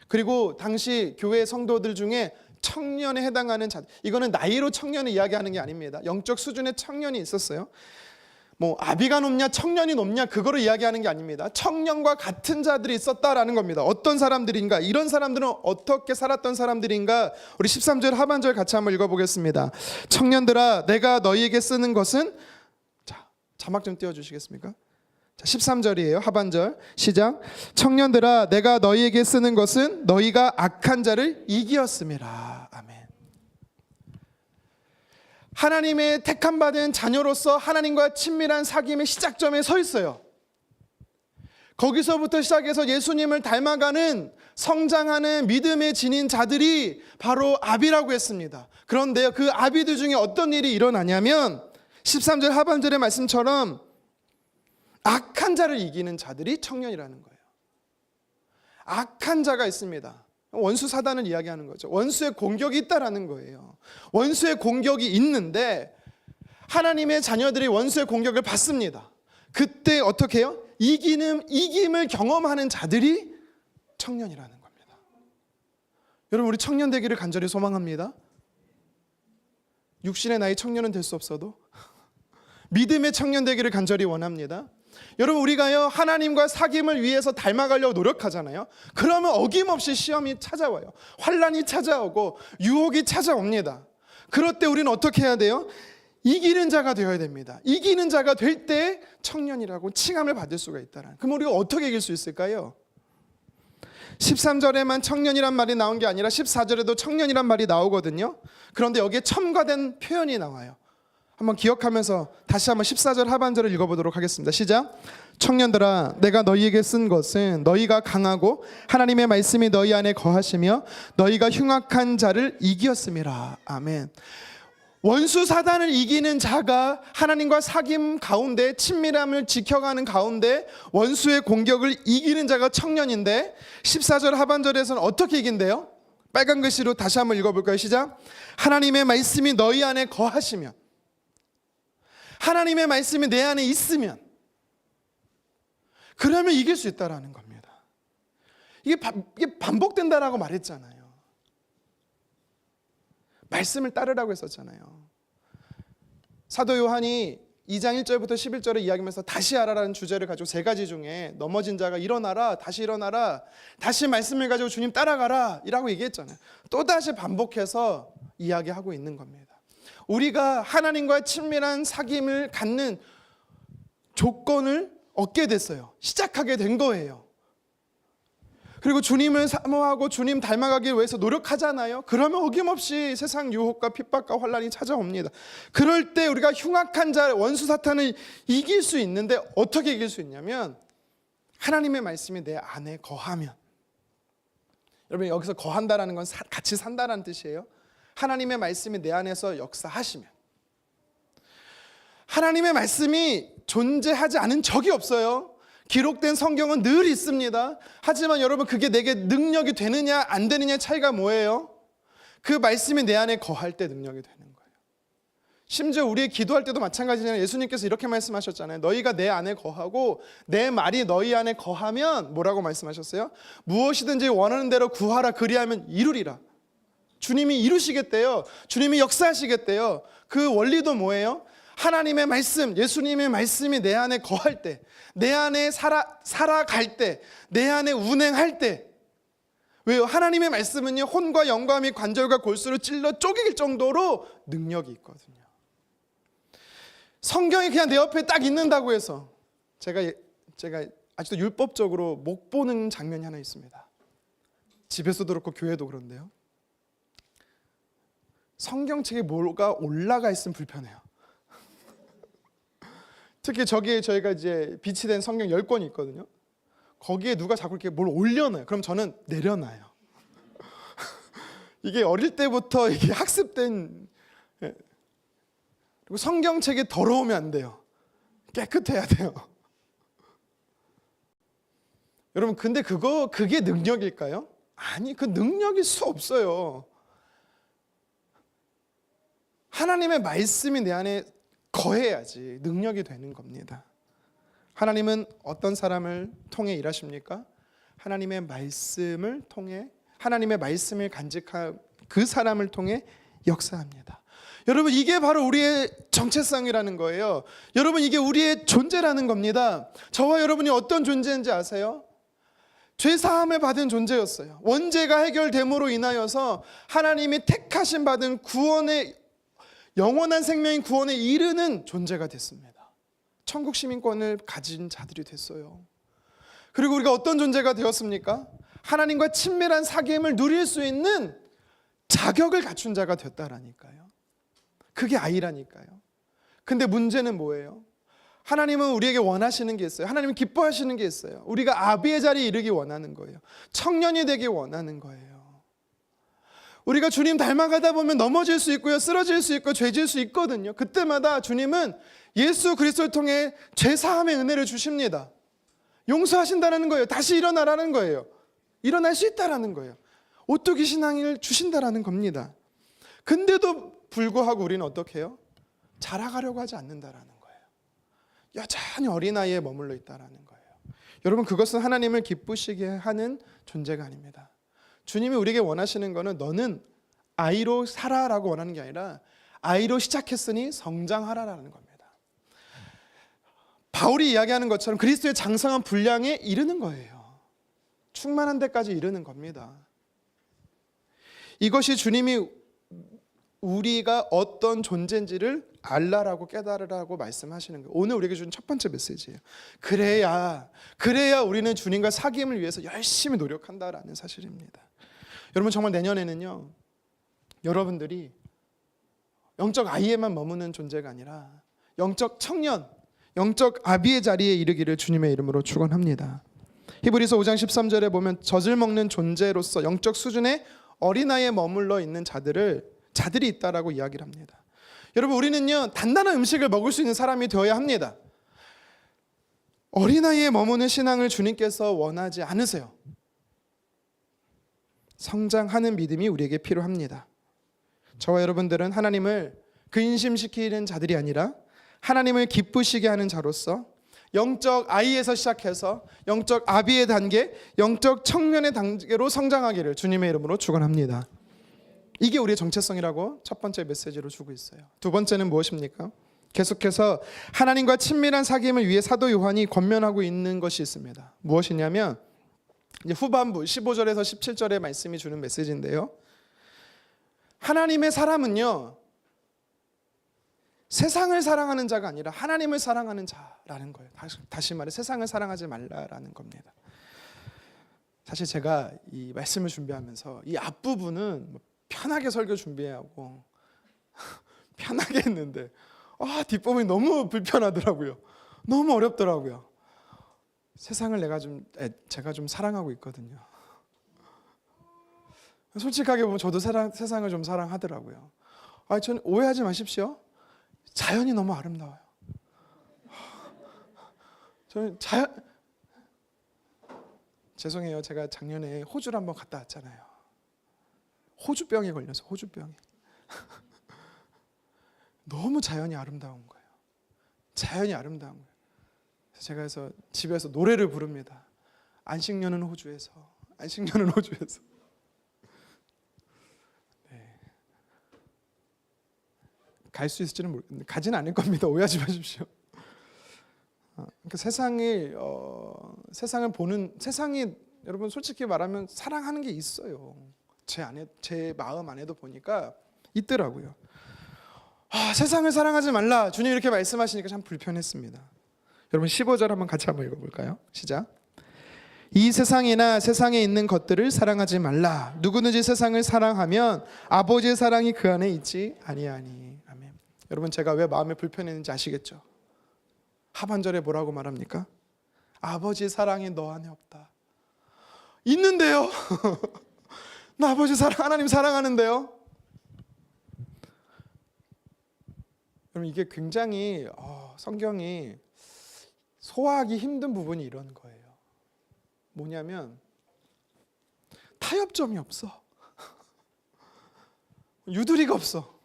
그리고 당시 교회 성도들 중에 청년에 해당하는 자, 이거는 나이로 청년을 이야기하는 게 아닙니다. 영적 수준의 청년이 있었어요. 뭐 아비가 높냐 청년이 높냐 그거를 이야기하는 게 아닙니다. 청년과 같은 자들이 있었다라는 겁니다. 어떤 사람들인가, 이런 사람들은 어떻게 살았던 사람들인가, 우리 13절 하반절 같이 한번 읽어보겠습니다. 청년들아, 내가 너희에게 쓰는 것은, 자 자막 좀 띄워주시겠습니까? 자, 13절이에요. 하반절 시작. 청년들아, 내가 너희에게 쓰는 것은 너희가 악한 자를 이기었음이라. 아멘. 하나님의 택함 받은 자녀로서 하나님과 친밀한 사귐의 시작점에 서 있어요. 거기서부터 시작해서 예수님을 닮아가는 성장하는 믿음의 지닌 자들이 바로 아비라고 했습니다. 그런데요, 그 아비들 중에 어떤 일이 일어나냐면 13절 하반절의 말씀처럼 악한 자를 이기는 자들이 청년이라는 거예요. 악한 자가 있습니다. 원수 사단을 이야기하는 거죠. 원수의 공격이 있다라는 거예요. 원수의 공격이 있는데 하나님의 자녀들이 원수의 공격을 받습니다. 그때 어떻게 해요? 이김을 경험하는 자들이 청년이라는 겁니다. 여러분, 우리 청년 되기를 간절히 소망합니다. 육신의 나이 청년은 될 수 없어도 믿음의 청년 되기를 간절히 원합니다. 여러분, 우리가요 하나님과 사귐을 위해서 닮아가려고 노력하잖아요. 그러면 어김없이 시험이 찾아와요. 환난이 찾아오고 유혹이 찾아옵니다. 그럴 때 우리는 어떻게 해야 돼요? 이기는 자가 되어야 됩니다. 이기는 자가 될 때 청년이라고 칭함을 받을 수가 있다는. 그럼 우리가 어떻게 이길 수 있을까요? 13절에만 청년이란 말이 나온 게 아니라 14절에도 청년이란 말이 나오거든요. 그런데 여기에 첨가된 표현이 나와요. 한번 기억하면서 다시 한번 14절 하반절을 읽어보도록 하겠습니다. 시작. 청년들아, 내가 너희에게 쓴 것은 너희가 강하고 하나님의 말씀이 너희 안에 거하시며 너희가 흉악한 자를 이기었음이라. 아멘. 원수 사단을 이기는 자가 하나님과 사귐 가운데 친밀함을 지켜가는 가운데 원수의 공격을 이기는 자가 청년인데 14절 하반절에서는 어떻게 이긴대요? 빨간 글씨로 다시 한번 읽어볼까요? 시작. 하나님의 말씀이 너희 안에 거하시며, 하나님의 말씀이 내 안에 있으면, 그러면 이길 수 있다라는 겁니다. 이게 반복된다라고 말했잖아요. 말씀을 따르라고 했었잖아요. 사도 요한이 2장 1절부터 11절을 이야기하면서 다시 하라라는 주제를 가지고 세 가지 중에 넘어진 자가 일어나라, 다시 말씀을 가지고 주님 따라가라 이라고 얘기했잖아요. 또다시 반복해서 이야기하고 있는 겁니다. 우리가 하나님과 친밀한 사귐을 갖는 조건을 얻게 됐어요. 시작하게 된 거예요. 그리고 주님을 사모하고 주님 닮아가기 위해서 노력하잖아요. 그러면 어김없이 세상 유혹과 핍박과 환난이 찾아옵니다. 그럴 때 우리가 흉악한 자, 원수 사탄을 이길 수 있는데 어떻게 이길 수 있냐면 하나님의 말씀이 내 안에 거하면. 여러분 여기서 거한다라는 건 같이 산다라는 뜻이에요. 하나님의 말씀이 내 안에서 역사하시면. 하나님의 말씀이 존재하지 않은 적이 없어요. 기록된 성경은 늘 있습니다. 하지만 여러분 그게 내게 능력이 되느냐 안 되느냐의 차이가 뭐예요? 그 말씀이 내 안에 거할 때 능력이 되는 거예요. 심지어 우리의 기도할 때도 마찬가지잖아요. 예수님께서 이렇게 말씀하셨잖아요. 너희가 내 안에 거하고 내 말이 너희 안에 거하면 뭐라고 말씀하셨어요? 무엇이든지 원하는 대로 구하라 그리하면 이루리라. 주님이 이루시겠대요. 주님이 역사하시겠대요. 그 원리도 뭐예요? 하나님의 말씀, 예수님의 말씀이 내 안에 거할 때, 내 안에 살아갈 때, 내 안에 운행할 때. 왜요? 하나님의 말씀은요, 혼과 영과 및 관절과 골수로 찔러 쪼개길 정도로 능력이 있거든요. 성경이 그냥 내 옆에 딱 있는다고 해서 제가 아직도 율법적으로 못 보는 장면이 하나 있습니다. 집에서도 그렇고 교회도 그런데요. 성경책에 뭐가 올라가 있으면 불편해요. 특히 저희가 이제 비치된 성경 10권이 있거든요. 거기에 누가 자꾸 이렇게 뭘 올려놔요. 그럼 저는 내려놔요. 이게 어릴 때부터 이게 학습된. 그리고 성경책에 더러우면 안 돼요. 깨끗해야 돼요. 여러분 근데 그게 능력일까요? 아니, 그 능력일 수 없어요. 하나님의 말씀이 내 안에 거해야지 능력이 되는 겁니다. 하나님은 어떤 사람을 통해 일하십니까? 하나님의 말씀을 통해, 하나님의 말씀을 간직한 그 사람을 통해 역사합니다. 여러분 이게 바로 우리의 정체성이라는 거예요. 여러분 이게 우리의 존재라는 겁니다. 저와 여러분이 어떤 존재인지 아세요? 죄사함을 받은 존재였어요. 원죄가 해결됨으로 인하여서 하나님이 택하심 받은 구원의 영원한 생명인 구원에 이르는 존재가 됐습니다. 천국 시민권을 가진 자들이 됐어요. 그리고 우리가 어떤 존재가 되었습니까? 하나님과 친밀한 사귐을 누릴 수 있는 자격을 갖춘 자가 됐다라니까요. 그게 아이라니까요. 근데 문제는 뭐예요? 하나님은 우리에게 원하시는 게 있어요. 하나님은 기뻐하시는 게 있어요. 우리가 아비의 자리에 이르기 원하는 거예요. 청년이 되기 원하는 거예요. 우리가 주님 닮아가다 보면 넘어질 수 있고요, 쓰러질 수 있고 죄질 수 있거든요. 그때마다 주님은 예수 그리스도를 통해 죄사함의 은혜를 주십니다. 용서하신다는 거예요. 다시 일어나라는 거예요. 일어날 수 있다라는 거예요. 오뚜기 신앙을 주신다라는 겁니다. 근데도 불구하고 우리는 어떻게 해요? 자라가려고 하지 않는다라는 거예요. 여전히 어린아이에 머물러 있다라는 거예요. 여러분 그것은 하나님을 기쁘시게 하는 존재가 아닙니다. 주님이 우리에게 원하시는 거는 너는 아이로 살아라고 원하는 게 아니라 아이로 시작했으니 성장하라라는 겁니다. 바울이 이야기하는 것처럼 그리스도의 장성한 분량에 이르는 거예요. 충만한 데까지 이르는 겁니다. 이것이 주님이 우리가 어떤 존재인지를 알라라고 깨달으라고 말씀하시는 거예요. 오늘 우리에게 주는 첫 번째 메시지예요. 그래야 우리는 주님과 사귐을 위해서 열심히 노력한다라는 사실입니다. 여러분 정말 내년에는요, 여러분들이 영적 아이에만 머무는 존재가 아니라 영적 청년, 영적 아비의 자리에 이르기를 주님의 이름으로 축원합니다. 히브리서 5장 13절에 보면 젖을 먹는 존재로서 영적 수준의 어린아이에 머물러 있는 자들이 있다라고 이야기를 합니다. 여러분 우리는요 단단한 음식을 먹을 수 있는 사람이 되어야 합니다. 어린아이에 머무는 신앙을 주님께서 원하지 않으세요. 성장하는 믿음이 우리에게 필요합니다. 저와 여러분들은 하나님을 근심시키는 자들이 아니라 하나님을 기쁘시게 하는 자로서 영적 아이에서 시작해서 영적 아비의 단계, 영적 청년의 단계로 성장하기를 주님의 이름으로 축원합니다. 이게 우리의 정체성이라고 첫 번째 메시지로 주고 있어요. 두 번째는 무엇입니까? 계속해서 하나님과 친밀한 사귐을 위해 사도 요한이 권면하고 있는 것이 있습니다. 무엇이냐면 이제 후반부 15절에서 17절의 말씀이 주는 메시지인데요. 하나님의 사람은요, 세상을 사랑하는 자가 아니라 하나님을 사랑하는 자라는 거예요. 다시 말해 세상을 사랑하지 말라라는 겁니다. 사실 제가 이 말씀을 준비하면서 이 앞부분은 편하게 설교 준비하고 편하게 했는데 뒷부분이 너무 불편하더라고요. 너무 어렵더라고요. 세상을 제가 좀 사랑하고 있거든요. 솔직하게 보면 저도 세상을 좀 사랑하더라고요. 저는 오해하지 마십시오. 자연이 너무 아름다워요. 저는 죄송해요. 제가 작년에 호주를 한번 갔다 왔잖아요. 호주병에 걸려서 호주병에. 너무 자연이 아름다운 거예요. 자연이 아름다운 거예요. 제가 해서 집에서 노래를 부릅니다. 안식년은 호주에서. 안식년은 호주에서. 갈 수 있을지는 모르겠는데 가지는 않을 겁니다. 오해하지 마십시오. 그러니까 세상을 보는 세상이 여러분 솔직히 말하면 사랑하는 게 있어요. 제 마음 안에도 보니까 있더라고요. 세상을 사랑하지 말라. 주님 이렇게 말씀하시니까 참 불편했습니다. 여러분 15절 한번 같이 한번 읽어볼까요? 시작. 이 세상이나 세상에 있는 것들을 사랑하지 말라. 누구든지 세상을 사랑하면 아버지의 사랑이 그 안에 있지 아니하니. 아멘. 여러분 제가 왜 마음에 불편했는지 아시겠죠? 하반절에 뭐라고 말합니까? 아버지의 사랑이 너 안에 없다. 있는데요. 나 아버지 하나님 사랑하는데요. 여러분 이게 굉장히 성경이 소화하기 힘든 부분이 이런 거예요. 뭐냐면 타협점이 없어. 유두리가 없어.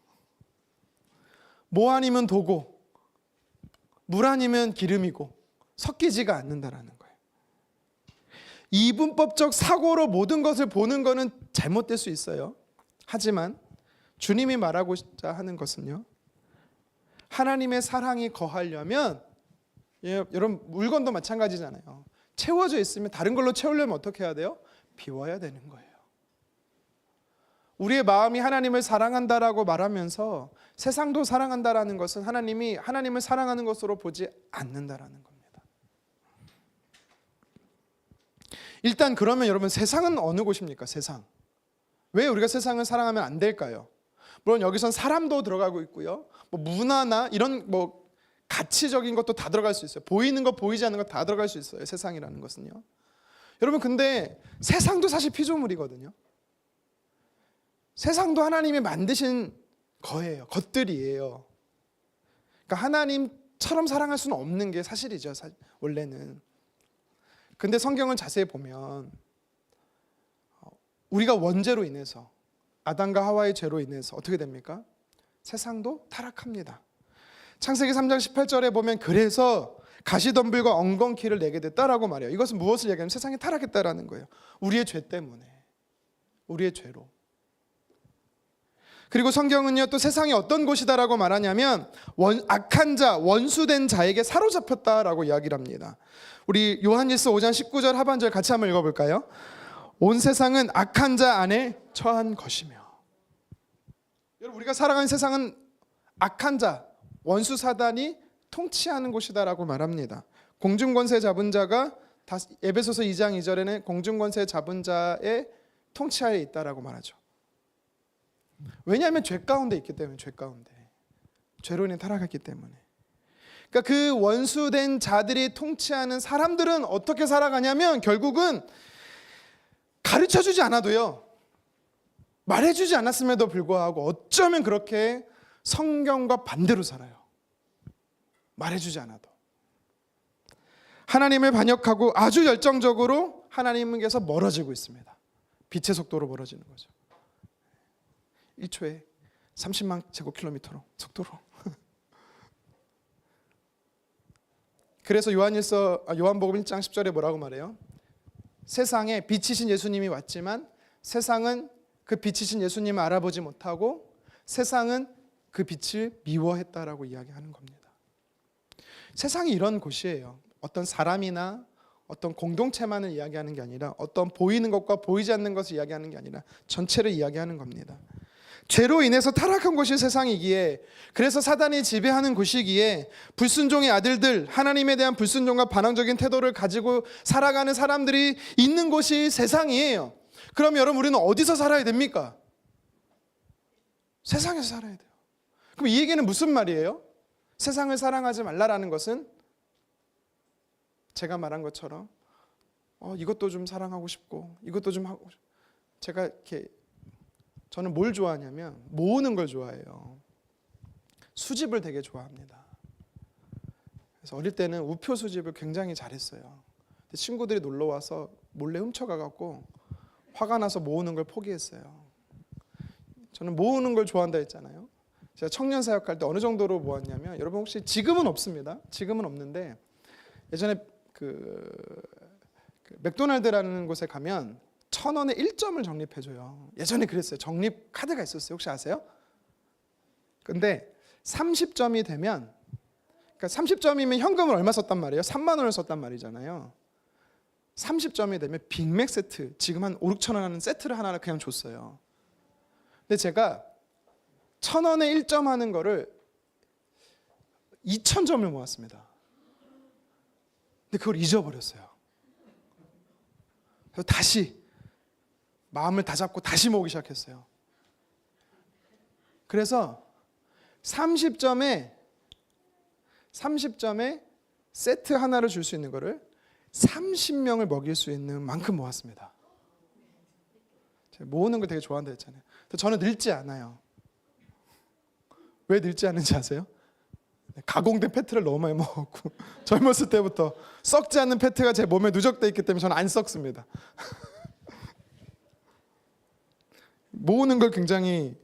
뭐 아니면 도고 물 아니면 기름이고 섞이지가 않는다라는 거예요. 이분법적 사고로 모든 것을 보는 것은 잘못될 수 있어요. 하지만 주님이 말하고자 하는 것은요, 하나님의 사랑이 거하려면 여러분 물건도 마찬가지잖아요. 채워져 있으면 다른 걸로 채우려면 어떻게 해야 돼요? 비워야 되는 거예요. 우리의 마음이 하나님을 사랑한다라고 말하면서 세상도 사랑한다라는 것은 하나님이 하나님을 사랑하는 것으로 보지 않는다라는 겁니다. 일단 그러면 여러분 세상은 어느 곳입니까? 세상. 왜 우리가 세상을 사랑하면 안 될까요? 물론 여기선 사람도 들어가고 있고요. 문화나 이런 가치적인 것도 다 들어갈 수 있어요. 보이는 것 보이지 않는 것 다 들어갈 수 있어요. 세상이라는 것은요. 여러분 근데 세상도 사실 피조물이거든요. 세상도 하나님이 만드신 거예요. 것들이에요. 그러니까 하나님처럼 사랑할 수는 없는 게 사실이죠. 원래는. 근데 성경을 자세히 보면 우리가 원죄로 인해서 아담과 하와의 죄로 인해서 어떻게 됩니까? 세상도 타락합니다. 창세기 3장 18절에 보면 그래서 가시덤불과 엉겅퀴를 내게 됐다라고 말해요. 이것은 무엇을 얘기하면 세상이 타락했다라는 거예요. 우리의 죄 때문에. 우리의 죄로. 그리고 성경은요 또 세상이 어떤 곳이다라고 말하냐면 악한 자, 원수된 자에게 사로잡혔다라고 이야기를 합니다. 우리 요한일서 5장 19절 하반절 같이 한번 읽어볼까요? 온 세상은 악한 자 안에 처한 것이며. 여러분 우리가 살아가는 세상은 악한 자, 원수 사단이 통치하는 곳이다라고 말합니다. 공중권세 잡은 자가 에베소서 2장 2절에는 공중권세 잡은 자의 통치하에 있다라고 말하죠. 왜냐하면 죄 가운데 있기 때문에. 죄 가운데 죄로 인해 타락했기 때문에. 그러니까 그 원수된 자들이 통치하는 사람들은 어떻게 살아가냐면 결국은 가르쳐주지 않아도요, 말해주지 않았음에도 불구하고 어쩌면 그렇게 성경과 반대로 살아요. 말해주지 않아도. 하나님을 반역하고 아주 열정적으로 하나님께서 멀어지고 있습니다. 빛의 속도로 멀어지는 거죠. 1초에 30만 제곱킬로미터로 속도로. 그래서 요한복음 1장 10절에 뭐라고 말해요? 세상에 빛이신 예수님이 왔지만 세상은 그 빛이신 예수님을 알아보지 못하고 세상은 그 빛을 미워했다라고 이야기하는 겁니다. 세상이 이런 곳이에요. 어떤 사람이나 어떤 공동체만을 이야기하는 게 아니라 어떤 보이는 것과 보이지 않는 것을 이야기하는 게 아니라 전체를 이야기하는 겁니다. 죄로 인해서 타락한 곳이 세상이기에, 그래서 사단이 지배하는 곳이기에 불순종의 아들들, 하나님에 대한 불순종과 반항적인 태도를 가지고 살아가는 사람들이 있는 곳이 세상이에요. 그럼 여러분, 우리는 어디서 살아야 됩니까? 세상에서 살아야 돼요. 그럼 이 얘기는 무슨 말이에요? 세상을 사랑하지 말라라는 것은 제가 말한 것처럼 이것도 좀 사랑하고 싶고 이것도 좀 하고 싶고, 제가 이렇게 저는 뭘 좋아하냐면 모으는 걸 좋아해요. 수집을 되게 좋아합니다. 그래서 어릴 때는 우표 수집을 굉장히 잘했어요. 근데 친구들이 놀러 와서 몰래 훔쳐가갖고 화가 나서 모으는 걸 포기했어요. 저는 모으는 걸 좋아한다 했잖아요. 제가 청년 사역할 때 어느 정도로 모았냐면, 여러분 혹시 지금은 없습니다. 지금은 없는데 예전에 그 맥도날드라는 곳에 가면 1,000원에 1점을 적립해줘요. 예전에 그랬어요. 적립 카드가 있었어요. 혹시 아세요? 근데 30점이 되면, 그러니까 30점이면 현금을 얼마 썼단 말이에요? 3만 원을 썼단 말이잖아요. 30점이 되면 빅맥 세트, 지금 한 5, 6천 원 하는 세트를 하나를 그냥 줬어요. 근데 제가 1,000원에 1점 하는 거를 2,000점을 모았습니다. 근데 그걸 잊어버렸어요. 그래서 다시 마음을 다잡고 다시 모으기 시작했어요. 그래서 30점에 세트 하나를 줄 수 있는 거를 30명을 먹일 수 있는 만큼 모았습니다. 제가 모으는 걸 되게 좋아한다 했잖아요. 근데 저는 늙지 않아요. 왜 늙지 않는지 아세요? 가공된 페트를 너무 많이 먹었고 젊었을 때부터 썩지 않는 페트가 제 몸에 누적되어 있기 때문에 저는 안 썩습니다. 모으는 걸 굉장히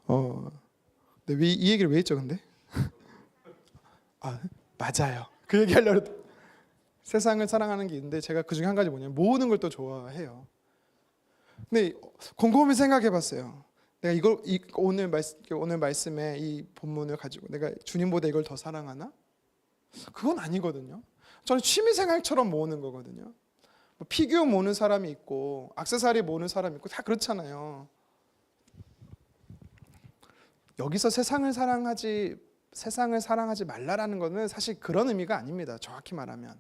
근데 이 얘기를 왜 했죠 근데? 맞아요. 그 얘기 하려고 했더니 세상을 사랑하는 게 있는데, 제가 그 중에 한 가지 뭐냐면 모으는 걸 또 좋아해요. 근데 곰곰이 생각해 봤어요. 내가 오늘 말씀에 이 본문을 가지고 내가 주님보다 이걸 더 사랑하나? 그건 아니거든요. 저는 취미생활처럼 모으는 거거든요. 뭐 피규어 모으는 사람이 있고 액세서리 모으는 사람이 있고 다 그렇잖아요. 여기서 세상을 사랑하지 말라라는 것은 사실 그런 의미가 아닙니다. 정확히 말하면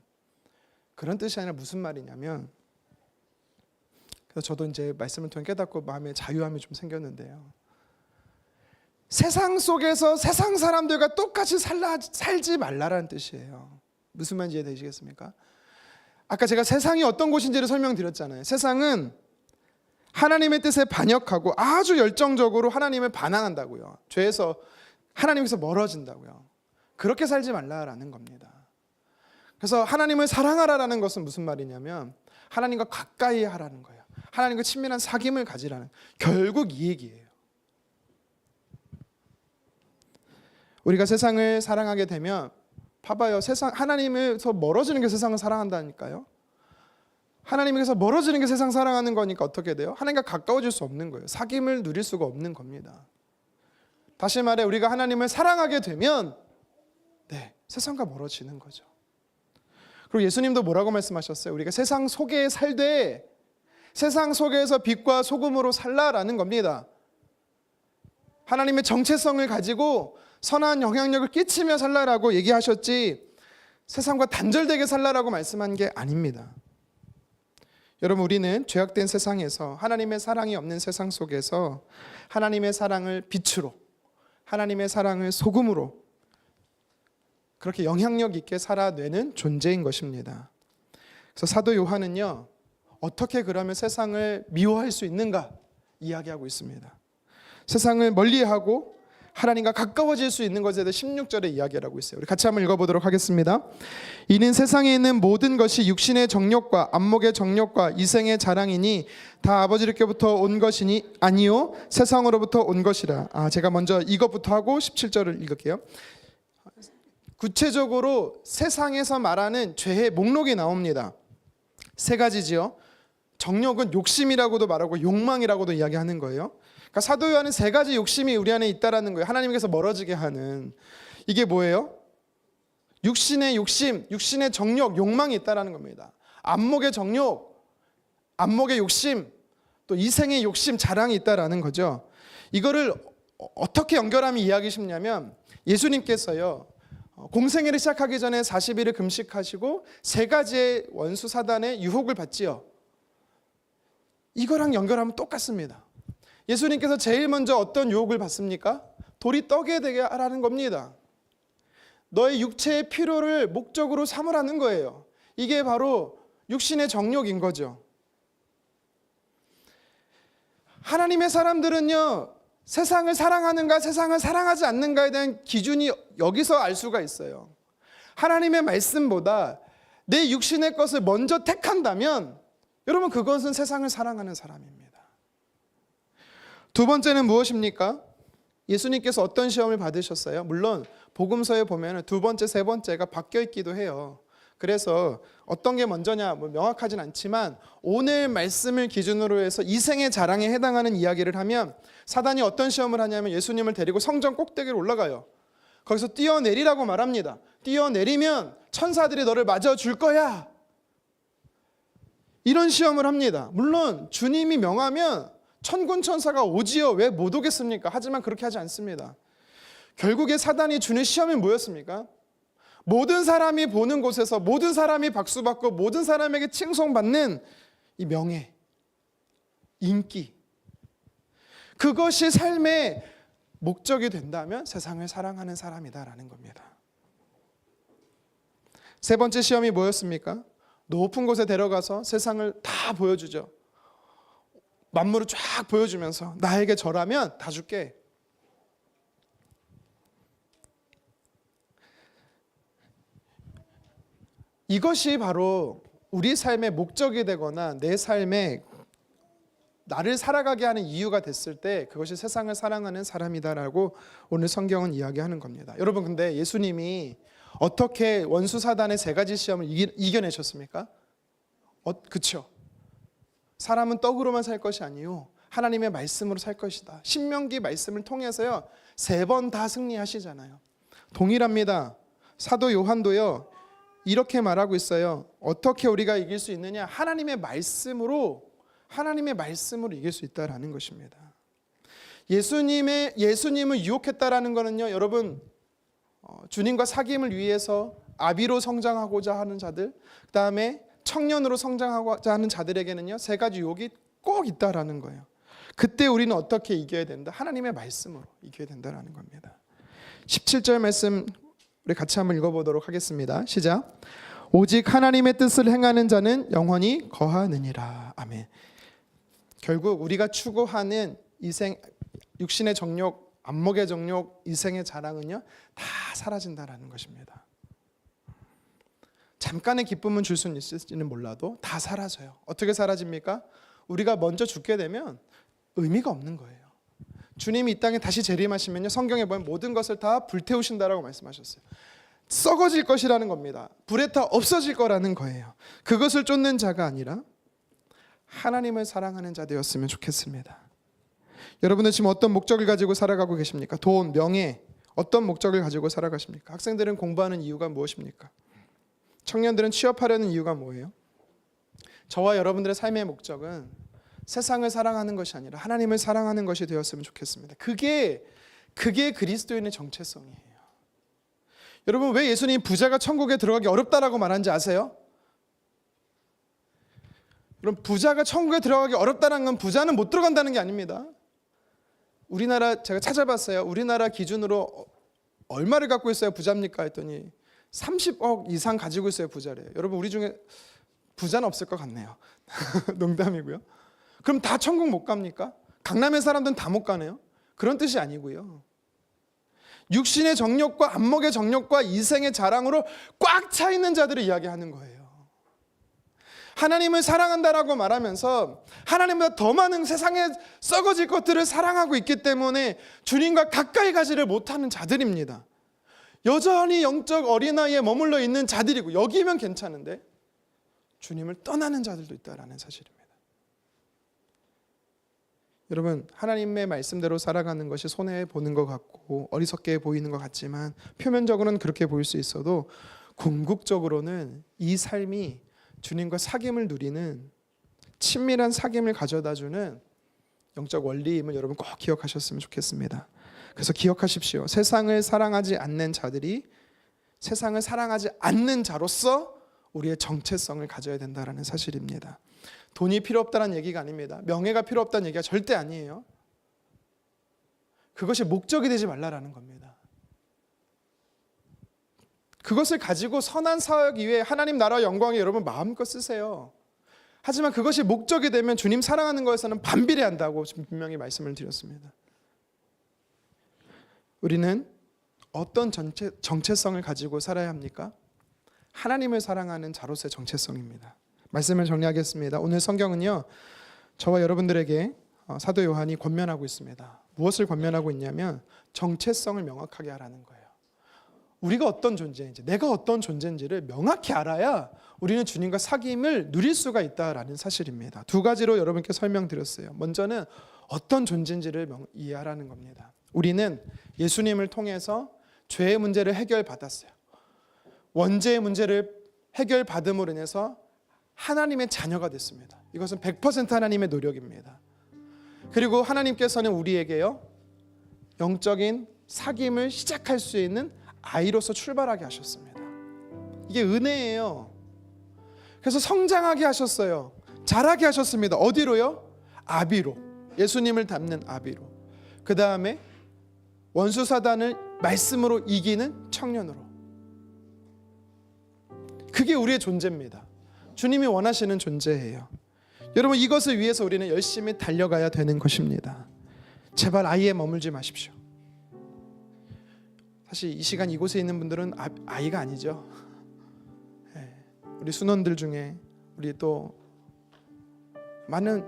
그런 뜻이 아니라 무슨 말이냐면, 그래서 저도 이제 말씀을 통해 깨닫고 마음에 자유함이 좀 생겼는데요. 세상 속에서 세상 사람들과 똑같이 살지 말라라는 뜻이에요. 무슨 말인지 이해되시겠습니까? 아까 제가 세상이 어떤 곳인지를 설명드렸잖아요. 세상은 하나님의 뜻에 반역하고 아주 열정적으로 하나님을 반항한다고요. 죄에서 하나님께서 멀어진다고요. 그렇게 살지 말라라는 겁니다. 그래서 하나님을 사랑하라라는 것은 무슨 말이냐면 하나님과 가까이 하라는 거예요. 하나님과 친밀한 사귐을 가지라는, 결국 이 얘기예요. 우리가 세상을 사랑하게 되면 봐봐요. 하나님에서 멀어지는 게 세상을 사랑한다니까요. 하나님에게서 멀어지는 게 세상 사랑하는 거니까 어떻게 돼요? 하나님과 가까워질 수 없는 거예요. 사귐을 누릴 수가 없는 겁니다. 다시 말해, 우리가 하나님을 사랑하게 되면 세상과 멀어지는 거죠. 그리고 예수님도 뭐라고 말씀하셨어요? 우리가 세상 속에 살되 세상 속에서 빛과 소금으로 살라라는 겁니다. 하나님의 정체성을 가지고 선한 영향력을 끼치며 살라라고 얘기하셨지, 세상과 단절되게 살라라고 말씀한 게 아닙니다. 여러분, 우리는 죄악된 세상에서, 하나님의 사랑이 없는 세상 속에서 하나님의 사랑을 빛으로, 하나님의 사랑을 소금으로 그렇게 영향력 있게 살아내는 존재인 것입니다. 그래서 사도 요한은요, 어떻게 그러면 세상을 미워할 수 있는가 이야기하고 있습니다. 세상을 멀리하고 하나님과 가까워질 수 있는 것에 대해 16절에 이야기를 하고 있어요. 우리 같이 한번 읽어보도록 하겠습니다. 이는 세상에 있는 모든 것이 육신의 정욕과 안목의 정욕과 이생의 자랑이니 다 아버지께로부터 온 것이니 아니요 세상으로부터 온 것이라. 제가 먼저 이것부터 하고 17절을 읽을게요. 구체적으로 세상에서 말하는 죄의 목록이 나옵니다. 세 가지지요. 정욕은 욕심이라고도 말하고 욕망이라고도 이야기하는 거예요. 그러니까 사도 요한은 세 가지 욕심이 우리 안에 있다라는 거예요. 하나님께서 멀어지게 하는. 이게 뭐예요? 육신의 욕심, 육신의 정욕, 욕망이 있다라는 겁니다. 안목의 정욕, 안목의 욕심, 또 이생의 욕심, 자랑이 있다라는 거죠. 이거를 어떻게 연결하면 이해하기 쉽냐면 예수님께서요, 공생애를 시작하기 전에 40일을 금식하시고 세 가지의 원수 사단의 유혹을 받지요. 이거랑 연결하면 똑같습니다. 예수님께서 제일 먼저 어떤 유혹을 받습니까? 돌이 떡이 되게 하라는 겁니다. 너의 육체의 필요를 목적으로 삼으라는 거예요. 이게 바로 육신의 정욕인 거죠. 하나님의 사람들은요, 세상을 사랑하는가 세상을 사랑하지 않는가에 대한 기준이 여기서 알 수가 있어요. 하나님의 말씀보다 내 육신의 것을 먼저 택한다면 여러분, 그것은 세상을 사랑하는 사람입니다. 두 번째는 무엇입니까? 예수님께서 어떤 시험을 받으셨어요? 물론 복음서에 보면 두 번째, 세 번째가 바뀌어 있기도 해요. 그래서 어떤 게 먼저냐 명확하진 않지만 오늘 말씀을 기준으로 해서 이생의 자랑에 해당하는 이야기를 하면 사단이 어떤 시험을 하냐면 예수님을 데리고 성전 꼭대기로 올라가요. 거기서 뛰어내리라고 말합니다. 뛰어내리면 천사들이 너를 맞아줄 거야. 이런 시험을 합니다. 물론 주님이 명하면 천군 천사가 오지요. 왜 못 오겠습니까? 하지만 그렇게 하지 않습니다. 결국에 사단이 주는 시험이 뭐였습니까? 모든 사람이 보는 곳에서 모든 사람이 박수받고 모든 사람에게 칭송받는 이 명예, 인기, 그것이 삶의 목적이 된다면 세상을 사랑하는 사람이다라는 겁니다. 세 번째 시험이 뭐였습니까? 높은 곳에 데려가서 세상을 다 보여주죠. 만물을 쫙 보여주면서 나에게 절하면 다 줄게. 이것이 바로 우리 삶의 목적이 되거나 내 삶에 나를 살아가게 하는 이유가 됐을 때 그것이 세상을 사랑하는 사람이다라고 오늘 성경은 이야기하는 겁니다. 여러분, 근데 예수님이 어떻게 원수 사단의 세 가지 시험을 이겨내셨습니까? 그렇죠. 사람은 떡으로만 살 것이 아니요 하나님의 말씀으로 살 것이다. 신명기 말씀을 통해서요 3번 다 승리하시잖아요. 동일합니다. 사도 요한도요 이렇게 말하고 있어요. 어떻게 우리가 이길 수 있느냐? 하나님의 말씀으로 이길 수 있다라는 것입니다. 예수님을 유혹했다라는 것은요, 여러분, 주님과 사귐을 위해서 아비로 성장하고자 하는 자들, 그다음에 청년으로 성장하고자 하는 자들에게는요 3가지 유혹이 꼭 있다라는 거예요. 그때 우리는 어떻게 이겨야 된다? 하나님의 말씀으로 이겨야 된다라는 겁니다. 17절 말씀 우리 같이 한번 읽어보도록 하겠습니다. 시작. 오직 하나님의 뜻을 행하는 자는 영원히 거하느니라. 아멘. 결국 우리가 추구하는 육신의 정욕, 안목의 정욕, 이생의 자랑은요 다 사라진다라는 것입니다. 잠깐의 기쁨은 줄 수는 있을지는 몰라도 다 사라져요. 어떻게 사라집니까? 우리가 먼저 죽게 되면 의미가 없는 거예요. 주님이 이 땅에 다시 재림하시면요 성경에 보면 모든 것을 다 불태우신다라고 말씀하셨어요. 썩어질 것이라는 겁니다. 불에 타 없어질 거라는 거예요. 그것을 쫓는 자가 아니라 하나님을 사랑하는 자 되었으면 좋겠습니다. 여러분은 지금 어떤 목적을 가지고 살아가고 계십니까? 돈, 명예, 어떤 목적을 가지고 살아가십니까? 학생들은 공부하는 이유가 무엇입니까? 청년들은 취업하려는 이유가 뭐예요? 저와 여러분들의 삶의 목적은 세상을 사랑하는 것이 아니라 하나님을 사랑하는 것이 되었으면 좋겠습니다. 그게 그리스도인의 정체성이에요. 여러분, 왜 예수님 부자가 천국에 들어가기 어렵다라고 말한지 아세요? 여러분, 부자가 천국에 들어가기 어렵다는 건 부자는 못 들어간다는 게 아닙니다. 우리나라 제가 찾아봤어요. 우리나라 기준으로 얼마를 갖고 있어야 부자입니까? 했더니 30억 이상 가지고 있어야 부자래요. 여러분, 우리 중에 부자는 없을 것 같네요. 농담이고요. 그럼 다 천국 못 갑니까? 강남의 사람들은 다 못 가네요. 그런 뜻이 아니고요. 육신의 정욕과 안목의 정욕과 이생의 자랑으로 꽉 차 있는 자들을 이야기하는 거예요. 하나님을 사랑한다라고 말하면서 하나님보다 더 많은 세상에 썩어질 것들을 사랑하고 있기 때문에 주님과 가까이 가지를 못하는 자들입니다. 여전히 영적 어린아이에 머물러 있는 자들이고 여기면 괜찮은데 주님을 떠나는 자들도 있다라는 사실입니다. 여러분, 하나님의 말씀대로 살아가는 것이 손해 보는 것 같고 어리석게 보이는 것 같지만 표면적으로는 그렇게 보일 수 있어도 궁극적으로는 이 삶이 주님과 사귐을 누리는 친밀한 사귐을 가져다주는 영적 원리임을 여러분 꼭 기억하셨으면 좋겠습니다. 그래서 기억하십시오. 세상을 사랑하지 않는 자들이 세상을 사랑하지 않는 자로서 우리의 정체성을 가져야 된다는 사실입니다. 돈이 필요 없다는 얘기가 아닙니다. 명예가 필요 없다는 얘기가 절대 아니에요. 그것이 목적이 되지 말라라는 겁니다. 그것을 가지고 선한 사역 이외에 하나님 나라와 영광에 여러분 마음껏 쓰세요. 하지만 그것이 목적이 되면 주님 사랑하는 것에서는 반비례한다고 분명히 말씀을 드렸습니다. 우리는 어떤 정체성을 가지고 살아야 합니까? 하나님을 사랑하는 자로서의 정체성입니다. 말씀을 정리하겠습니다. 오늘 성경은요, 저와 여러분들에게 사도 요한이 권면하고 있습니다. 무엇을 권면하고 있냐면 정체성을 명확하게 하라는 거예요. 우리가 어떤 존재인지, 내가 어떤 존재인지를 명확히 알아야 우리는 주님과 사귐을 누릴 수가 있다라는 사실입니다. 두 가지로 여러분께 설명드렸어요. 먼저는 어떤 존재인지를 이해하라는 겁니다. 우리는 예수님을 통해서 죄의 문제를 해결받았어요. 원죄의 문제를 해결받음으로 인해서 하나님의 자녀가 됐습니다. 이것은 100% 하나님의 노력입니다. 그리고 하나님께서는 우리에게요, 영적인 사귐을 시작할 수 있는 아이로서 출발하게 하셨습니다. 이게 은혜예요. 그래서 성장하게 하셨어요. 자라게 하셨습니다. 어디로요? 아비로. 예수님을 닮는 아비로. 그 다음에 원수 사단을 말씀으로 이기는 청년으로. 그게 우리의 존재입니다. 주님이 원하시는 존재예요. 여러분, 이것을 위해서 우리는 열심히 달려가야 되는 것입니다. 제발 아이에 머물지 마십시오. 사실 이 시간 이곳에 있는 분들은 아이가 아니죠. 우리 순원들 중에 우리 또 많은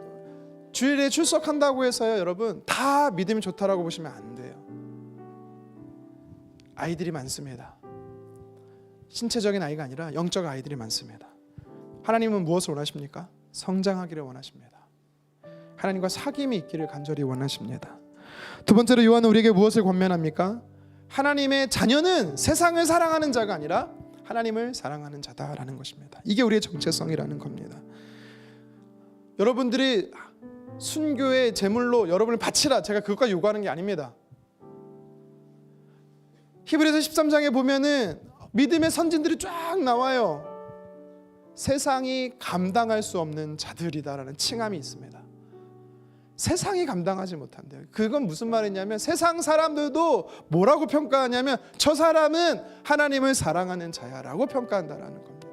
주일에 출석한다고 해서요, 여러분 다 믿음이 좋다라고 보시면 안 돼요. 아이들이 많습니다. 신체적인 아이가 아니라 영적 아이들이 많습니다. 하나님은 무엇을 원하십니까? 성장하기를 원하십니다. 하나님과 사귐이 있기를 간절히 원하십니다. 두 번째로 요한은 우리에게 무엇을 권면합니까? 하나님의 자녀는 세상을 사랑하는 자가 아니라 하나님을 사랑하는 자다라는 것입니다. 이게 우리의 정체성이라는 겁니다. 여러분들이 순교의 제물로 여러분을 바치라, 제가 그것까지 요구하는 게 아닙니다. 히브리서 13장에 보면은 믿음의 선진들이 쫙 나와요. 세상이 감당할 수 없는 자들이다라는 칭함이 있습니다. 세상이 감당하지 못한대요. 그건 무슨 말이냐면 세상 사람들도 뭐라고 평가하냐면 저 사람은 하나님을 사랑하는 자야라고 평가한다라는 겁니다.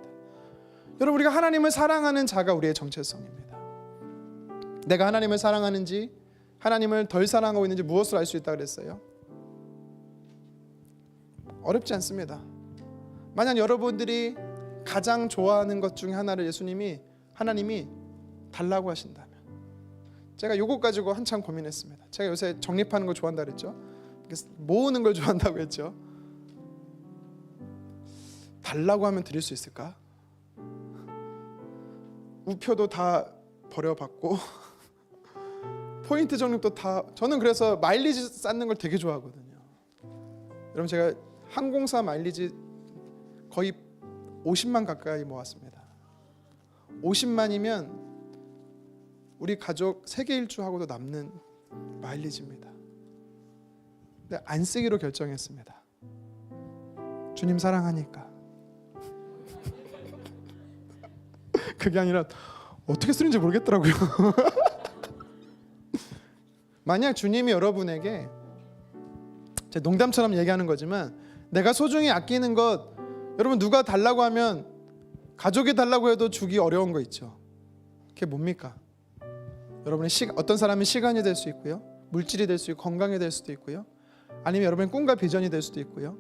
여러분, 우리가 하나님을 사랑하는 자가 우리의 정체성입니다. 내가 하나님을 사랑하는지 하나님을 덜 사랑하고 있는지 무엇을 알 수 있다고 그랬어요? 어렵지 않습니다. 만약 여러분들이 가장 좋아하는 것 중에 하나를 하나님이 달라고 하신다면, 제가 요거 가지고 한참 고민했습니다. 제가 요새 적립하는 걸 좋아한다 그랬죠. 모으는 걸 좋아한다고 했죠. 달라고 하면 드릴 수 있을까? 우표도 다 버려봤고 포인트 적립도 다. 저는 그래서 마일리지 쌓는 걸 되게 좋아하거든요. 여러분, 제가 항공사 마일리지 거의 50만 가까이 모았습니다. 50만이면 우리 가족 세계 일주하고도 남는 마일리지입니다. 근데 안 쓰기로 결정했습니다. 주님 사랑하니까. 그게 아니라 어떻게 쓰는지 모르겠더라고요. 만약 주님이 여러분에게, 제가 농담처럼 얘기하는 거지만, 내가 소중히 아끼는 것, 여러분 누가 달라고 하면, 가족이 달라고 해도 주기 어려운 거 있죠. 그게 뭡니까? 여러분의 어떤 사람은 시간이 될 수 있고요, 물질이 될 수 있고, 건강이 될 수도 있고요, 아니면 여러분의 꿈과 비전이 될 수도 있고요,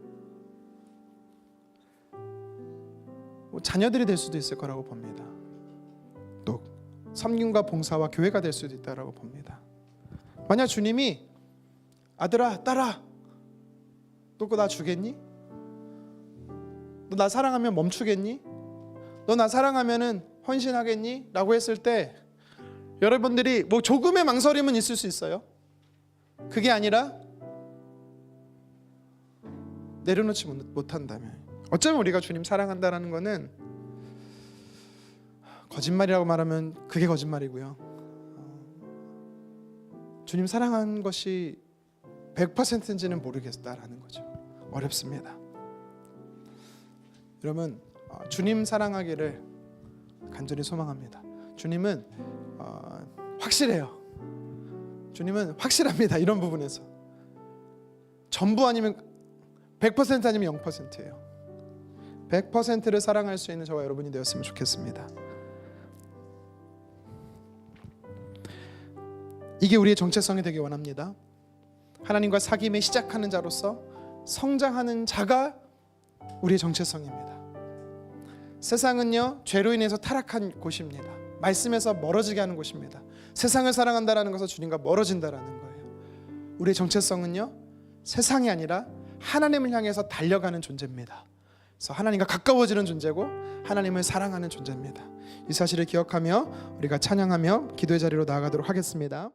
자녀들이 될 수도 있을 거라고 봅니다. 또 섬김과 봉사와 교회가 될 수도 있다라고 봅니다. 만약 주님이 아들아, 딸아, 너 그거 나 주겠니? 너 나 사랑하면 멈추겠니? 너 나 사랑하면은 헌신하겠니? 라고 했을 때 여러분들이 뭐 조금의 망설임은 있을 수 있어요. 그게 아니라 내려놓지 못한다면, 어쩌면 우리가 주님 사랑한다라는 거는 거짓말이라고 말하면 그게 거짓말이고요. 주님 사랑한 것이 100%인지는 모르겠다라는 거죠. 어렵습니다. 여러분, 주님 사랑하기를 간절히 소망합니다. 주님은 확실해요. 주님은 확실합니다. 이런 부분에서 전부 아니면 100% 아니면 0%예요. 100%를 사랑할 수 있는 저와 여러분이 되었으면 좋겠습니다. 이게 우리의 정체성이 되기 원합니다. 하나님과 사귐에 시작하는 자로서 성장하는 자가 우리의 정체성입니다. 세상은요, 죄로 인해서 타락한 곳입니다. 말씀에서 멀어지게 하는 곳입니다. 세상을 사랑한다라는 것은 주님과 멀어진다라는 거예요. 우리의 정체성은요, 세상이 아니라 하나님을 향해서 달려가는 존재입니다. 그래서 하나님과 가까워지는 존재고 하나님을 사랑하는 존재입니다. 이 사실을 기억하며 우리가 찬양하며 기도의 자리로 나아가도록 하겠습니다.